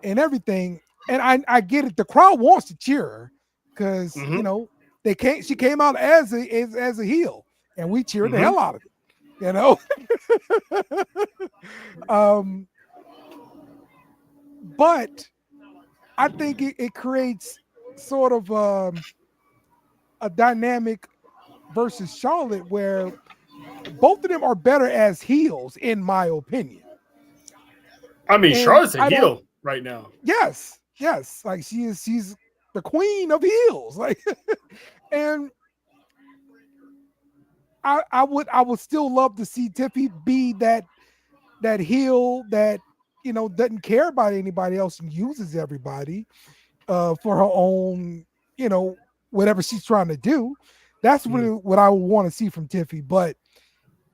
and everything. And I get it. The crowd wants to cheer her because she came out as a heel, and we cheered the hell out of it. But I think it creates sort of a dynamic versus Charlotte where both of them are better as heels, in my opinion. I mean, Charlotte's a heel right now. Yes. Like she's the queen of heels. Like, and I would still love to see Tiffy be that heel that doesn't care about anybody else and uses everybody for her own whatever she's trying to do. That's really what I would want to see from Tiffy. But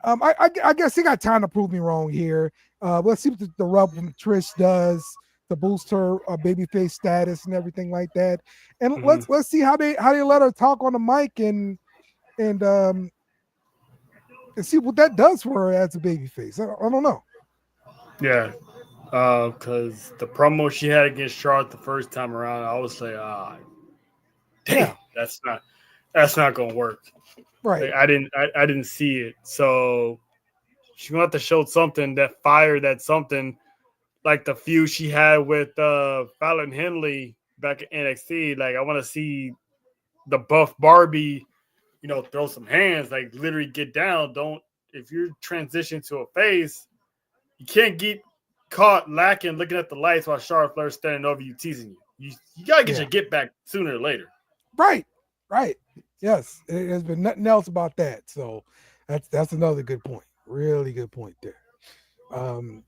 I guess he got time to prove me wrong here. Let's see what the rub from Trish does to boost her babyface status and everything like that. And let's see how they let her talk on the mic and see what that does for her as a babyface. I don't know. Yeah, because the promo she had against Charlotte the first time around, I was like, damn, that's not gonna work. Right. Like, I didn't see it. So she's gonna have to show something, that fire, that something like the feud she had with Fallon Henley back at NXT. Like, I want to see the buff Barbie, throw some hands, like literally get down. If you're transitioning to a face, you can't get caught lacking looking at the lights while Charlotte Flair's standing over you teasing you. You gotta get your get back sooner or later. Right. Yes, there's been nothing else about that. So that's another good point. Really good point there.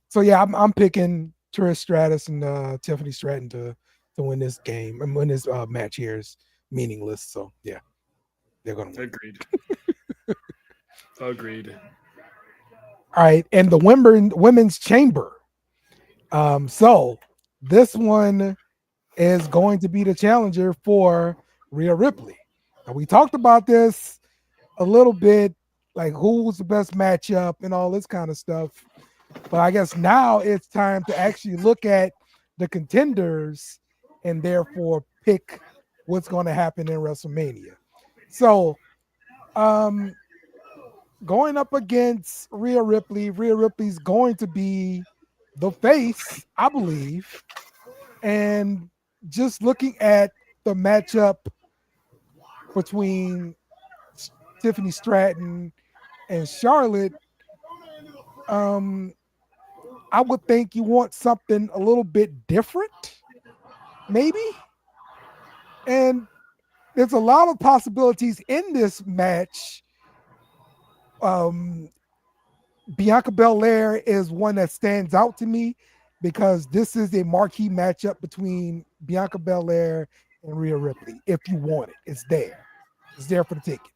So yeah, I'm picking Trish Stratus and Tiffany Stratton to win this game and win this match here is meaningless. So yeah, they're gonna win. Agreed. All right, and the women's chamber. So this one is going to be the challenger for Rhea Ripley. Now, we talked about this a little bit, like who was the best matchup and all this kind of stuff. But I guess now it's time to actually look at the contenders and therefore pick what's going to happen in WrestleMania. So, going up against Rhea Ripley's going to be the face, I believe. And just looking at the matchup between Tiffany Stratton and Charlotte, I would think you want something a little bit different, maybe. And there's a lot of possibilities in this match. Bianca Belair is one that stands out to me because this is a marquee matchup between Bianca Belair and Rhea Ripley. If you want it, it's there. It's there for the ticket.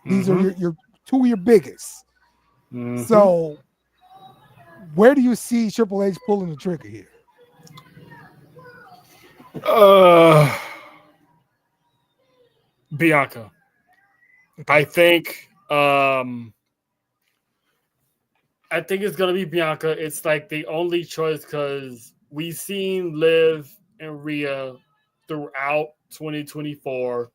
These are your two of your biggest. So where do you see Triple H pulling the trigger here? Bianca. I think it's gonna be Bianca. It's like the only choice because we've seen Liv and Rhea throughout 2024.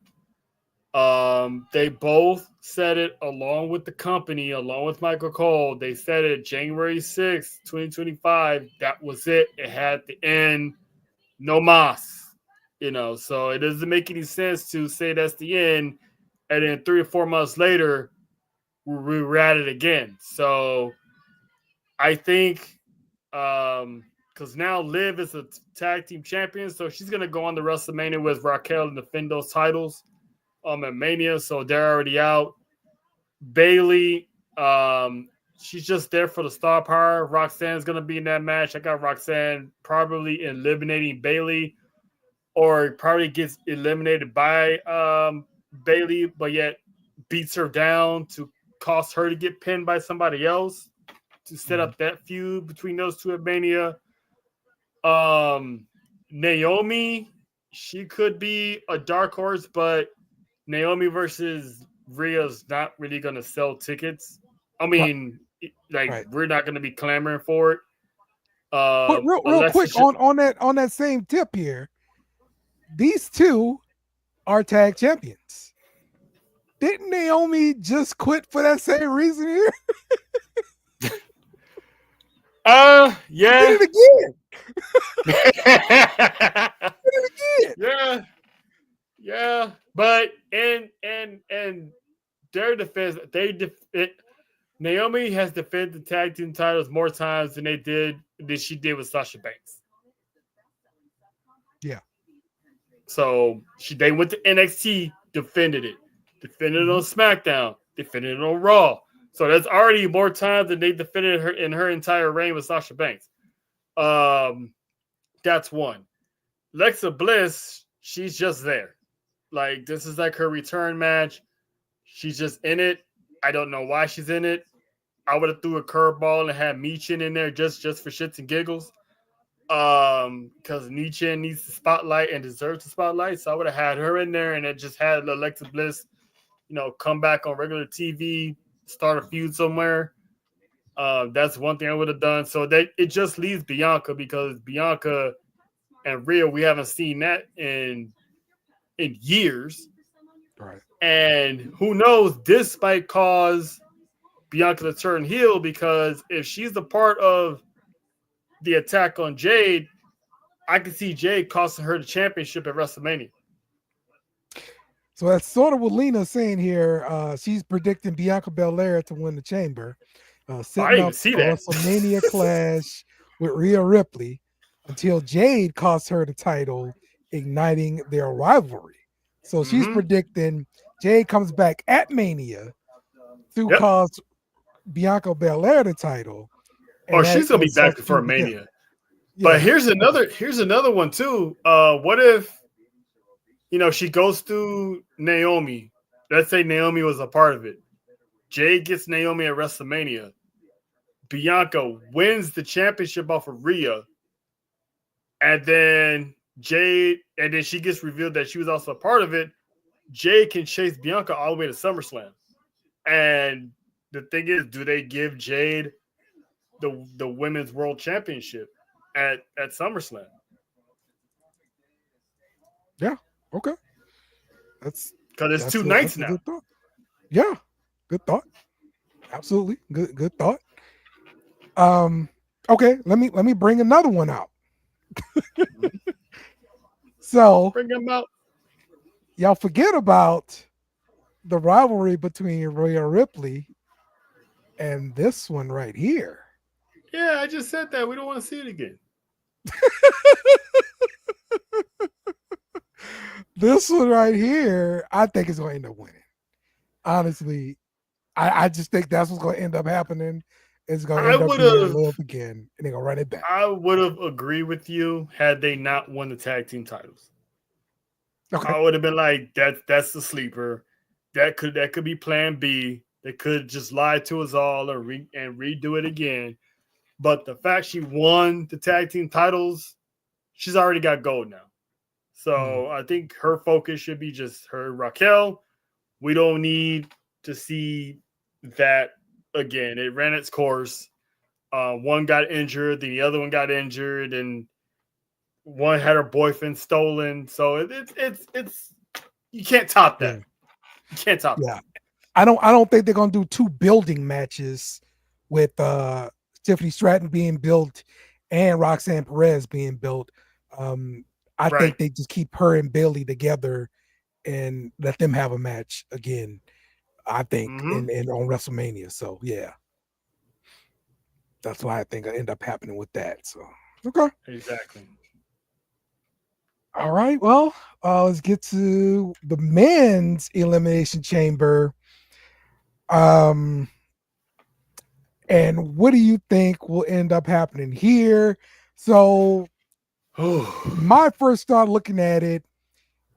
They both said it along with the company, along with Michael Cole. They said it January 6th, 2025. That was it. It had the end. No mas. So it doesn't make any sense to say that's the end. And then 3 or 4 months later, we're at it again. So I think because now Liv is a tag team champion, so she's going to go on the WrestleMania with Raquel and defend those titles at Mania, so they're already out. Bailey, she's just there for the star power. Roxanne's going to be in that match. I got Roxanne probably eliminating Bailey, or probably gets eliminated by Bailey, but yet beats her down to cost her to get pinned by somebody else to set up that feud between those two at Mania. Naomi, she could be a dark horse, but Naomi versus Rhea's not really going to sell tickets. I mean, we're not going to be clamoring for it. But real quick on that same tip here, these two are tag champions. Didn't Naomi just quit for that same reason here? Yeah. Did it again. Yeah. But in their defense, Naomi has defended the tag team titles more times than she did with Sasha Banks. Yeah. So they went to NXT, defended it on SmackDown, defended it on Raw. So that's already more time than they defended her in her entire reign with Sasha Banks. That's one. Alexa Bliss, she's just there. Like, this is like her return match. She's just in it. I don't know why she's in it. I would have threw a curveball and had Michin in there just for shits and giggles. Because Michin needs the spotlight and deserves the spotlight. So I would have had her in there and it just had Alexa Bliss, come back on regular TV, start a feud somewhere. That's one thing I would have done. So it just leaves Bianca, because Bianca and Rhea, we haven't seen that in years. Right. And who knows, this might cause Bianca to turn heel, because if she's a part of the attack on Jade, I can see Jade costing her the championship at WrestleMania. So that's sort of what Lena's saying here. She's predicting Bianca Belair to win the Chamber, setting up a WrestleMania clash with Rhea Ripley until Jade costs her the title, igniting their rivalry. So she's predicting Jade comes back at Mania to cost Bianca Belair the title. Oh, she's gonna be back before Mania. Yeah. But here's another one too. What if she goes through Naomi? Let's say Naomi was a part of it. Jade gets Naomi at WrestleMania. Bianca wins the championship off of Rhea, and then she gets revealed that she was also a part of it. Jade can chase Bianca all the way to SummerSlam. And the thing is, do they give Jade the Women's World Championship at SummerSlam? Yeah. Okay. That's because it's 2 nights now. Yeah. Good thought. Absolutely. Good thought. Okay. Let me bring another one out. So bring them out. Y'all forget about the rivalry between Rhea Ripley and this one right here. Yeah, I just said that. We don't want to see it again. This one right here, I think is going to end up winning. Honestly, I just think that's what's going to end up happening. It's going to end up being live again, and they're going to run it back. I would have agreed with you had they not won the tag team titles. Okay. I would have been like, that's the sleeper. That could be plan B. They could just lie to us all and redo it again. But the fact she won the tag team titles, she's already got gold now. So I think her focus should be just her Raquel. We don't need to see that again. It ran its course. One got injured, the other one got injured, and one had her boyfriend stolen. So it's you can't top that. Yeah. You can't top that. I don't think they're gonna do 2 building matches with Tiffany Stratton being built and Roxanne Perez being built. I think they just keep her and Billie together and let them have a match again. I think and on WrestleMania. So yeah, that's why I think I end up happening with that. So okay, exactly. All right, well, let's get to the men's Elimination Chamber. And what do you think will end up happening here? So my first thought looking at it,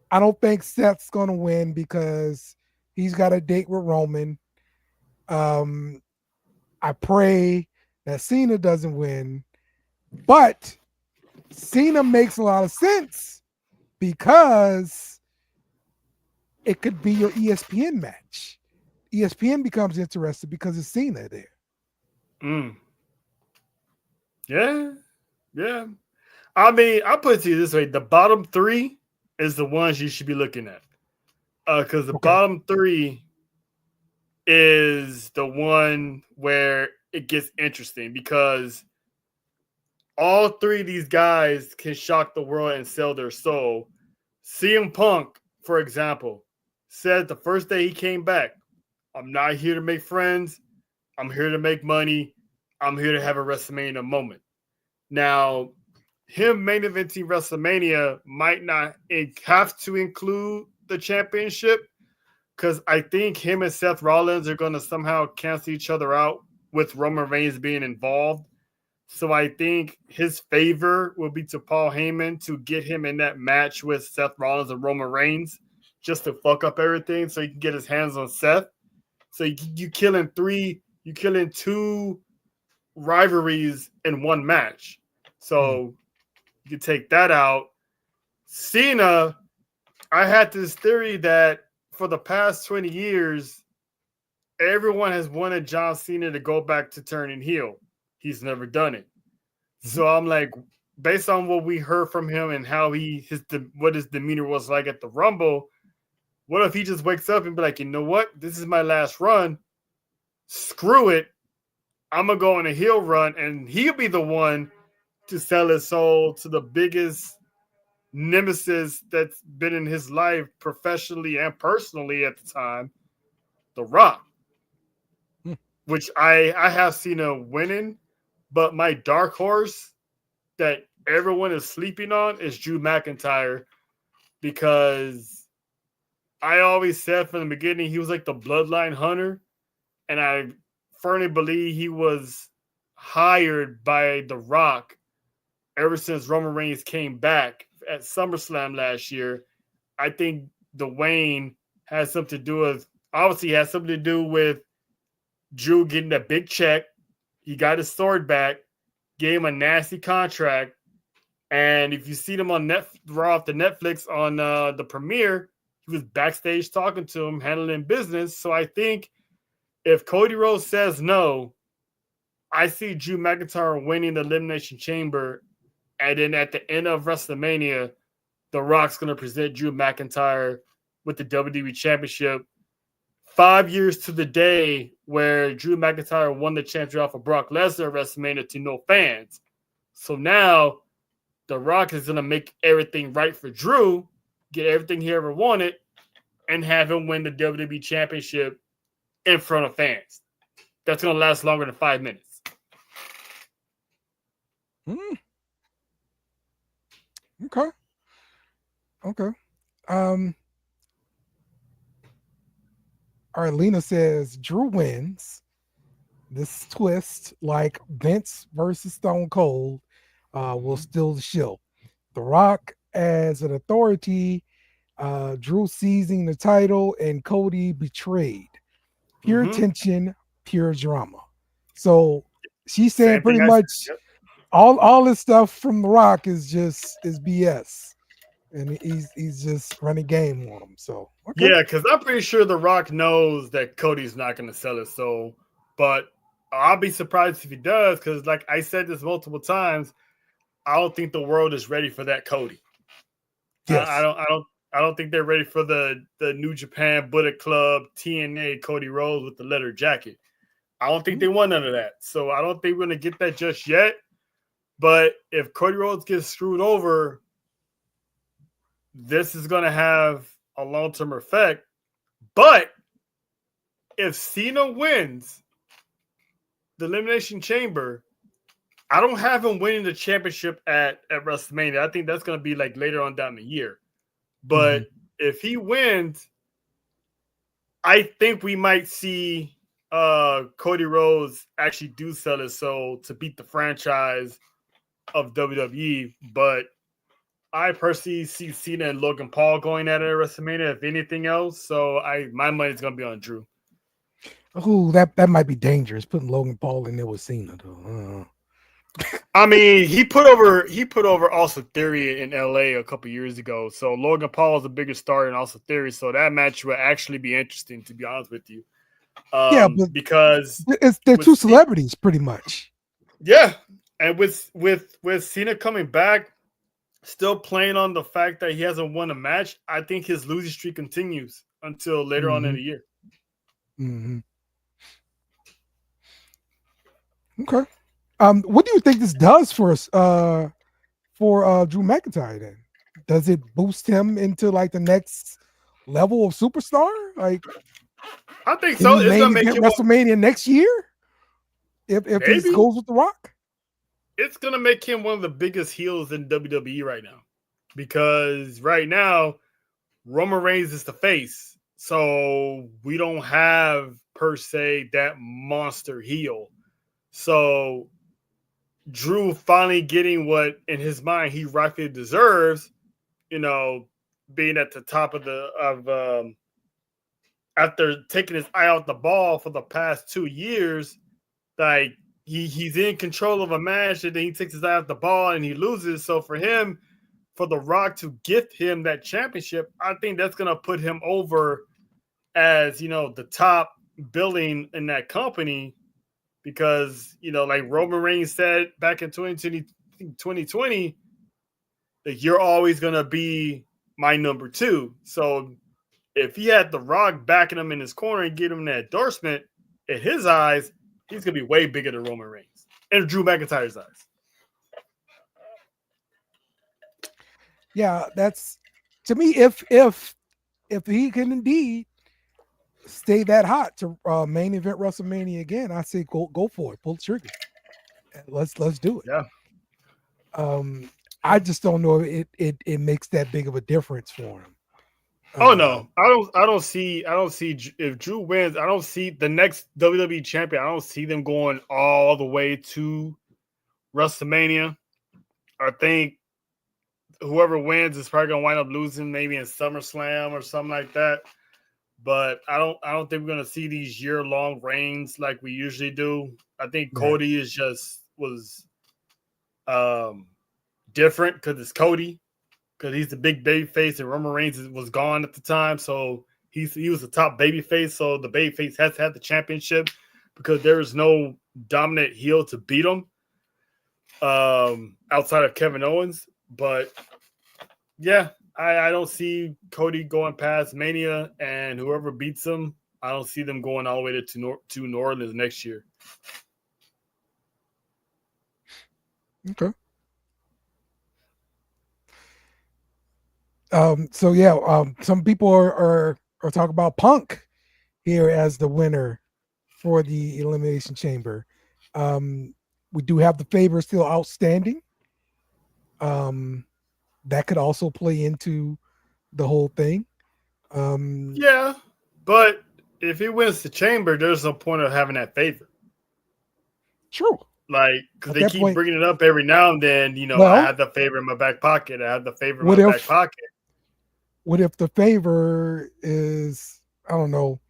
I don't think Seth's going to win because he's got a date with Roman. I pray that Cena doesn't win, but Cena makes a lot of sense because it could be your ESPN match. ESPN becomes interested because it's Cena there. Yeah. I mean, I'll put it to you this way. The bottom 3 is the ones you should be looking at. Because the bottom 3 is the one where it gets interesting because all 3 of these guys can shock the world and sell their soul. CM Punk, for example, said the first day he came back, I'm not here to make friends. I'm here to make money. I'm here to have a WrestleMania moment. Now, him main eventing WrestleMania might not have to include the championship because I think him and Seth Rollins are going to somehow cancel each other out with Roman Reigns being involved. So I think his favor will be to Paul Heyman to get him in that match with Seth Rollins and Roman Reigns just to fuck up everything so he can get his hands on Seth. So you killing two rivalries in one match. So you can take that out. Cena, I had this theory that for the past 20 years, everyone has wanted John Cena to go back to turning heel. He's never done it. So I'm like, based on what we heard from him and how what his demeanor was like at the Rumble, what if he just wakes up and be like, you know what? This is my last run. Screw it. I'm going to go on a heel run, and he'll be the one to sell his soul to the biggest nemesis that's been in his life professionally and personally at the time, The Rock. Which I have seen him winning, but my dark horse that everyone is sleeping on is Drew McIntyre, because I always said from the beginning he was like the bloodline hunter, and I firmly believe he was hired by The Rock ever since Roman Reigns came back at SummerSlam last year. I think Dwayne has something to do with Drew getting that big check. He got his sword back, gave him a nasty contract, and if you see him on Raw off the Netflix on the premiere, he was backstage talking to him, handling business. So I think if Cody Rhodes says no, I see Drew McIntyre winning the Elimination Chamber, and then at the end of WrestleMania, The Rock's going to present Drew McIntyre with the WWE Championship 5 years to the day where Drew McIntyre won the championship off of Brock Lesnar at WrestleMania to no fans. So now The Rock is going to make everything right for Drew, get everything he ever wanted, and have him win the WWE Championship in front of fans. That's going to last longer than 5 minutes. Okay. All right, Lena says Drew wins. This twist, like Vince versus Stone Cold, will steal the show. The Rock as an authority, Drew seizing the title, and Cody betrayed. Pure tension, pure drama. So she's saying pretty much all this stuff from The Rock is BS. And he's just running game on him. So okay. Yeah, because I'm pretty sure The Rock knows that Cody's not going to sell his soul, but I'll be surprised if he does, because like I said this multiple times, I don't think the world is ready for that Cody. Yes. I don't think they're ready for the New Japan Bullet Club TNA Cody Rhodes with the leather jacket. I don't think they want none of that. So I don't think we're going to get that just yet. But if Cody Rhodes gets screwed over, this is going to have a long-term effect. But if Cena wins the Elimination Chamber, I don't have him winning the championship at WrestleMania. I think that's going to be like later on down the year. But if he wins, I think we might see Cody Rhodes actually do sell his soul to beat the franchise of WWE. But I personally see Cena and Logan Paul going at it at WrestleMania, if anything else. So my money's going to be on Drew. Oh, that might be dangerous, putting Logan Paul in there with Cena, though. I mean, he put over Austin Theory in LA a couple years ago. So Logan Paul is a bigger star than Austin Theory. So that match will actually be interesting, to be honest with you. Yeah, but because they're two celebrities, pretty much. Yeah, and with Cena coming back, still playing on the fact that he hasn't won a match, I think his losing streak continues until later on in the year. Okay. What do you think this does for us? For Drew McIntyre, then does it boost him into like the next level of superstar? Like, I think so. It's gonna make him WrestleMania next year if he goes with The Rock. It's gonna make him one of the biggest heels in WWE right now, because right now Roman Reigns is the face, so we don't have per se that monster heel. So Drew finally getting what in his mind he rightfully deserves, being at the top of after taking his eye off the ball for the past 2 years, like he's in control of a match and then he takes his eye off the ball and he loses. So for him, for The Rock to gift him that championship, I think that's gonna put him over as the top billing in that company, because like Roman Reigns said back in 2020, that you're always gonna be my number 2. So if he had The Rock backing him in his corner and giving him that endorsement, in his eyes, he's going to be way bigger than Roman Reigns and Drew McIntyre's eyes. Yeah, that's, to me, if he can indeed stay that hot to main event WrestleMania again, I say go for it, pull the trigger, let's do it. Yeah. I just don't know if it makes that big of a difference for him. Oh no, I don't see if Drew wins, I don't see the next WWE champion. I don't see them going all the way to WrestleMania. I think whoever wins is probably gonna wind up losing maybe in SummerSlam or something like that. But I don't think we're gonna see these year-long reigns like we usually do. I think Cody was different because it's Cody. Because he's the big baby face and Roman Reigns was gone at the time. So he was the top baby face. So the baby face has to have the championship because there is no dominant heel to beat him outside of Kevin Owens. But yeah, I don't see Cody going past Mania, and whoever beats him, I don't see them going all the way to New Orleans next year. Okay. Some people are talking about Punk here as the winner for the Elimination Chamber. We do have the favor still outstanding. That could also play into the whole thing. Yeah, but if he wins the Chamber, there's no point of having that favor. True. Like, because they keep bringing it up every now and then. I have the favor in my back pocket. I have the favor in my back pocket. What if the favor is, I don't know,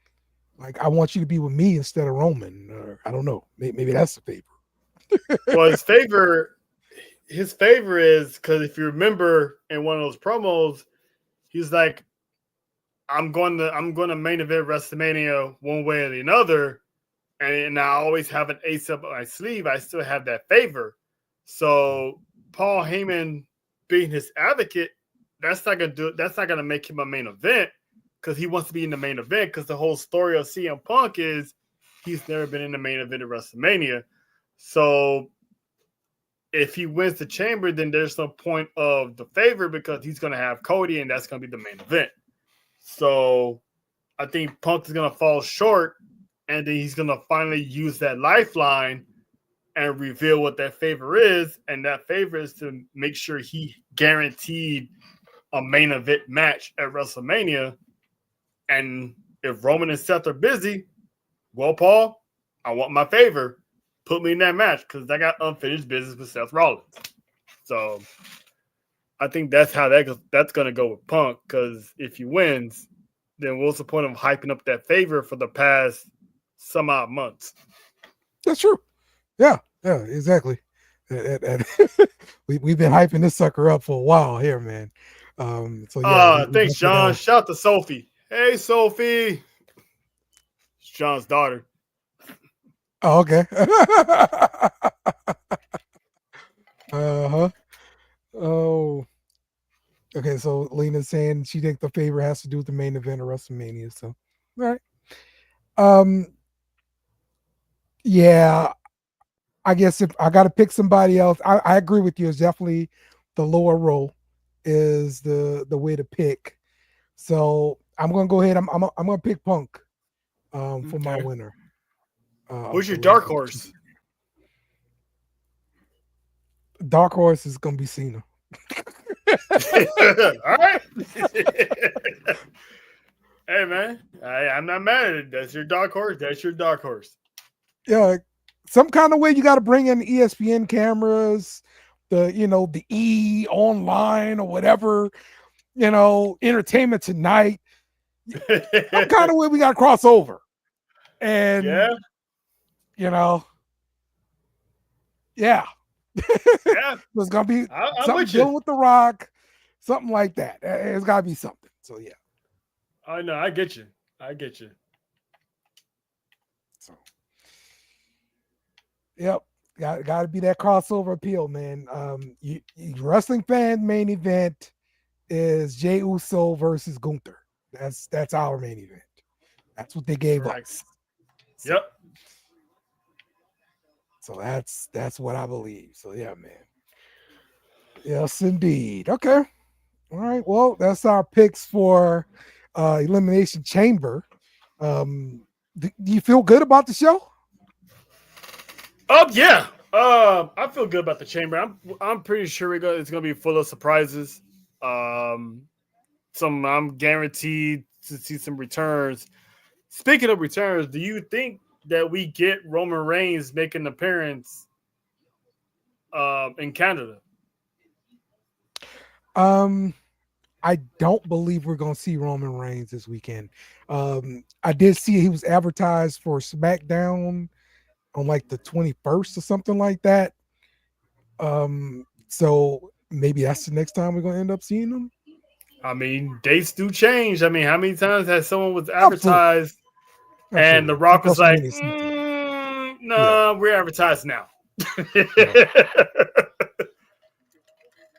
like, I want you to be with me instead of Roman, or I don't know, maybe that's the favor. Well, his favor is because if you remember in one of those promos, he's like, I'm going to main event WrestleMania one way or the other, and I always have an ace up my sleeve. I still have that favor. So Paul Heyman being his advocate, that's not gonna make him a main event, because he wants to be in the main event, because the whole story of CM Punk is he's never been in the main event of WrestleMania. So if he wins the Chamber, then there's no point of the favor, because he's going to have Cody, and that's going to be the main event. So I think Punk is going to fall short, and then he's going to finally use that lifeline and reveal what that favor is. And that favor is to make sure he guaranteed a main event match at WrestleMania. And if Roman and Seth are busy, well, Paul, I want my favor. Put me in that match, because I got unfinished business with Seth Rollins. So I think that's how that's going to go with Punk, because if he wins, then what's the point of hyping up that favor for the past some odd months? That's true. Yeah, exactly. And we've been hyping this sucker up for a while here, man. Thanks, John. Shout out to Sophie. Hey, Sophie. It's John's daughter. Oh, okay. Oh, okay. So Lena's saying she thinks the favor has to do with the main event of WrestleMania. So, all right. Yeah. I guess if I got to pick somebody else, I agree with you. It's definitely the lower row is the way to pick. So I'm gonna go ahead. I'm gonna pick Punk for my winner. Who's your dark horse? Dark horse is gonna be Cena. All right. Hey man, I'm not mad at it. That's your dark horse. That's your dark horse. Yeah, some kind of way you got to bring in ESPN cameras, the E online or whatever. Entertainment Tonight. Some kind of way we got to cross over. And, yeah. Yeah. Yeah. There's going to be I'm something with you. dealing with The Rock, something like that. It's got to be something. So, yeah. I know. I get you. So, yep. Got to be that crossover appeal, man. You wrestling fan main event is Jey Uso versus Gunther. That's our main event. That's what they gave us. Yep. So that's what I believe. So yeah, man. Yes, indeed. Okay. All right. Well, that's our picks for Elimination Chamber. Do you feel good about the show? Oh yeah. I feel good about the chamber. I'm pretty sure it's gonna be full of surprises. I'm guaranteed to see some returns. Speaking of returns, do you think that we get Roman Reigns making an appearance in Canada? I don't believe we're gonna see Roman Reigns this weekend. I did see he was advertised for SmackDown on like the 21st or something like that. So maybe that's the next time we're gonna end up seeing him. I mean, dates do change. I mean, how many times has someone was advertised and The Rock was like, no, we're advertised now.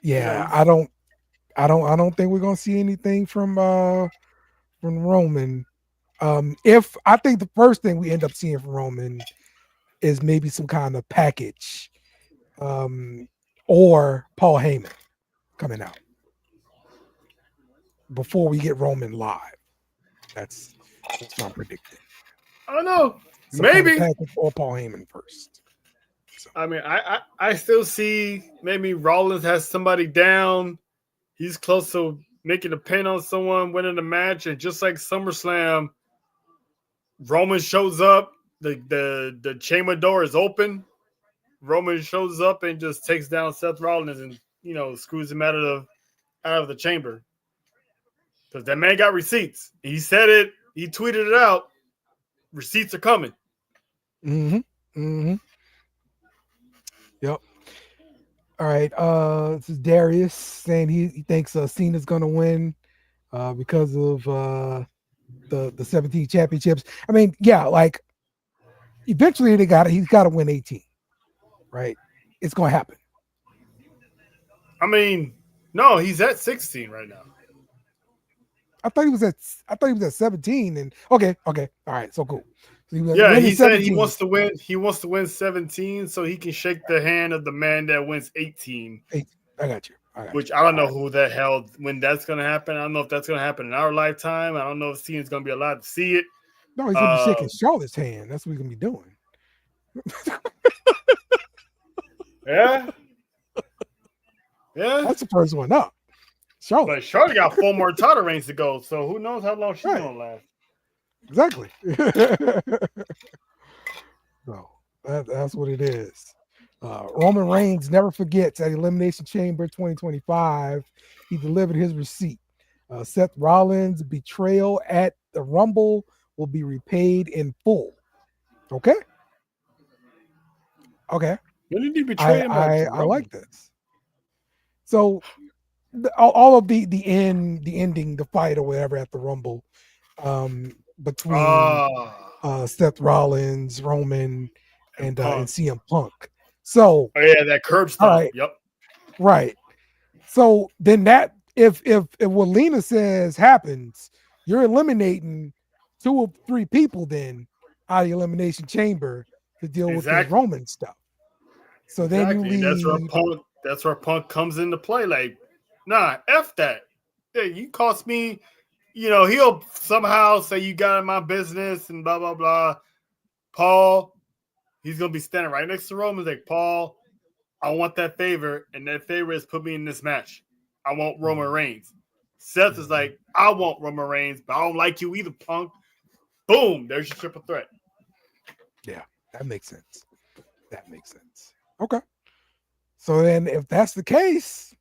Yeah, I don't think we're gonna see anything from Roman. If I think the first thing we end up seeing from Roman is maybe some kind of package, or Paul Heyman coming out before we get Roman live. That's what I'm predicting. I don't know. Some Maybe. kind of package or Paul Heyman first. So. I mean, I still see maybe Rollins has somebody down. He's close to making a pin on someone, winning the match, and just like SummerSlam, Roman shows up. The chamber door is open. Roman shows up and just takes down Seth Rollins and screws him out of the chamber. Because that man got receipts. He said it. He tweeted it out. Receipts are coming. Mm-hmm. Mm-hmm. Yep. All right. This is Darius saying he thinks Cena's gonna win because of the 17 championships. I mean, yeah, like eventually he's got to win 18, right? It's gonna happen. I mean, no, he's at 16 right now. I thought he was at 17 and okay. All right, so cool. So he said he wants to win. He wants to win 17 so he can shake the hand of the man that wins 18. I got you. Which I don't know who the hell when that's going to happen. I don't know if that's going to happen in our lifetime. I don't know if Cena's going to be allowed to see it. No, he's going to be shaking Charlotte's hand. That's what he's going to be doing. Yeah. That's the first one up. Charlotte. But Charlotte got 4 more title reigns to go, so who knows how long she's going to last. Exactly. So that's what it is. Roman Reigns never forgets at Elimination Chamber 2025. He delivered his receipt. Seth Rollins' betrayal at the Rumble will be repaid in full. Okay. When did he betray him? I like this. So all of the ending, the fight or whatever at the Rumble, between Seth Rollins, Roman, and CM Punk. So that curb stomp. Right, yep. Right. So then that if what Lena says happens, you're eliminating 2 or 3 people then out of the Elimination Chamber to deal with the Roman stuff. So then you leave. That's where Punk comes into play. Like, nah, F that. Hey, you cost me. He'll somehow say you got in my business and blah, blah, blah. Paul, he's going to be standing right next to Roman. Like, Paul, I want that favor, and that favor is put me in this match. I want Roman Reigns. Seth is like, I want Roman Reigns, but I don't like you either, Punk. Boom, there's your triple threat. Yeah, that makes sense. Okay. So then if that's the case,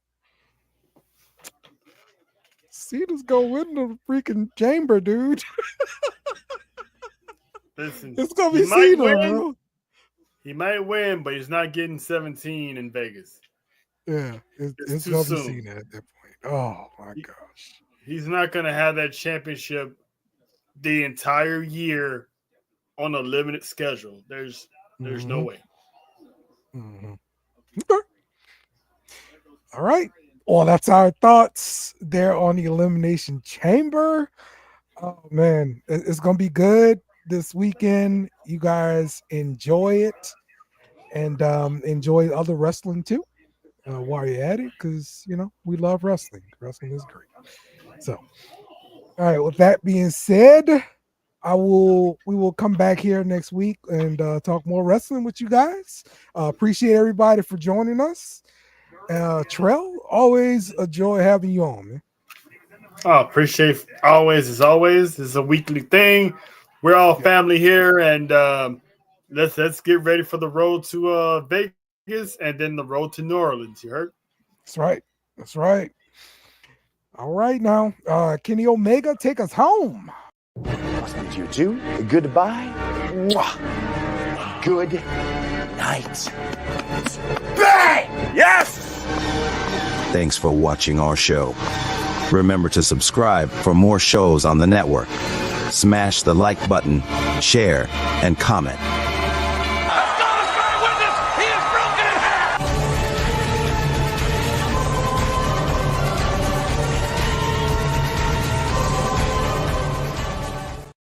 Cena's gonna win the freaking chamber, dude. Listen, It's gonna be he might Cena, win. bro. He might win, but he's not getting 17 in Vegas. Yeah, it's too gonna soon. be Cena at that point. Oh my gosh. He's not going to have that championship the entire year on a limited schedule. There's no way. Mhm. Okay. All right. Well, that's our thoughts there on the Elimination Chamber. Oh man, it's gonna be good this weekend. You guys enjoy it and enjoy other wrestling too while you're at it, because we love wrestling. Wrestling is great. So, all right. With that being said, we will come back here next week and talk more wrestling with you guys. Appreciate everybody for joining us. Trell, always a joy having you on, man. Oh, appreciate always as always. This is a weekly thing. We're all family here, and let's get ready for the road to Vegas and then the road to New Orleans. You heard? That's right. That's right. All right, now, Kenny Omega, take us home. Must be you too. Goodbye. Mwah. Good night. Bang! Yes! Thanks for watching our show. Remember to subscribe for more shows on the network. Smash the like button, share, and comment.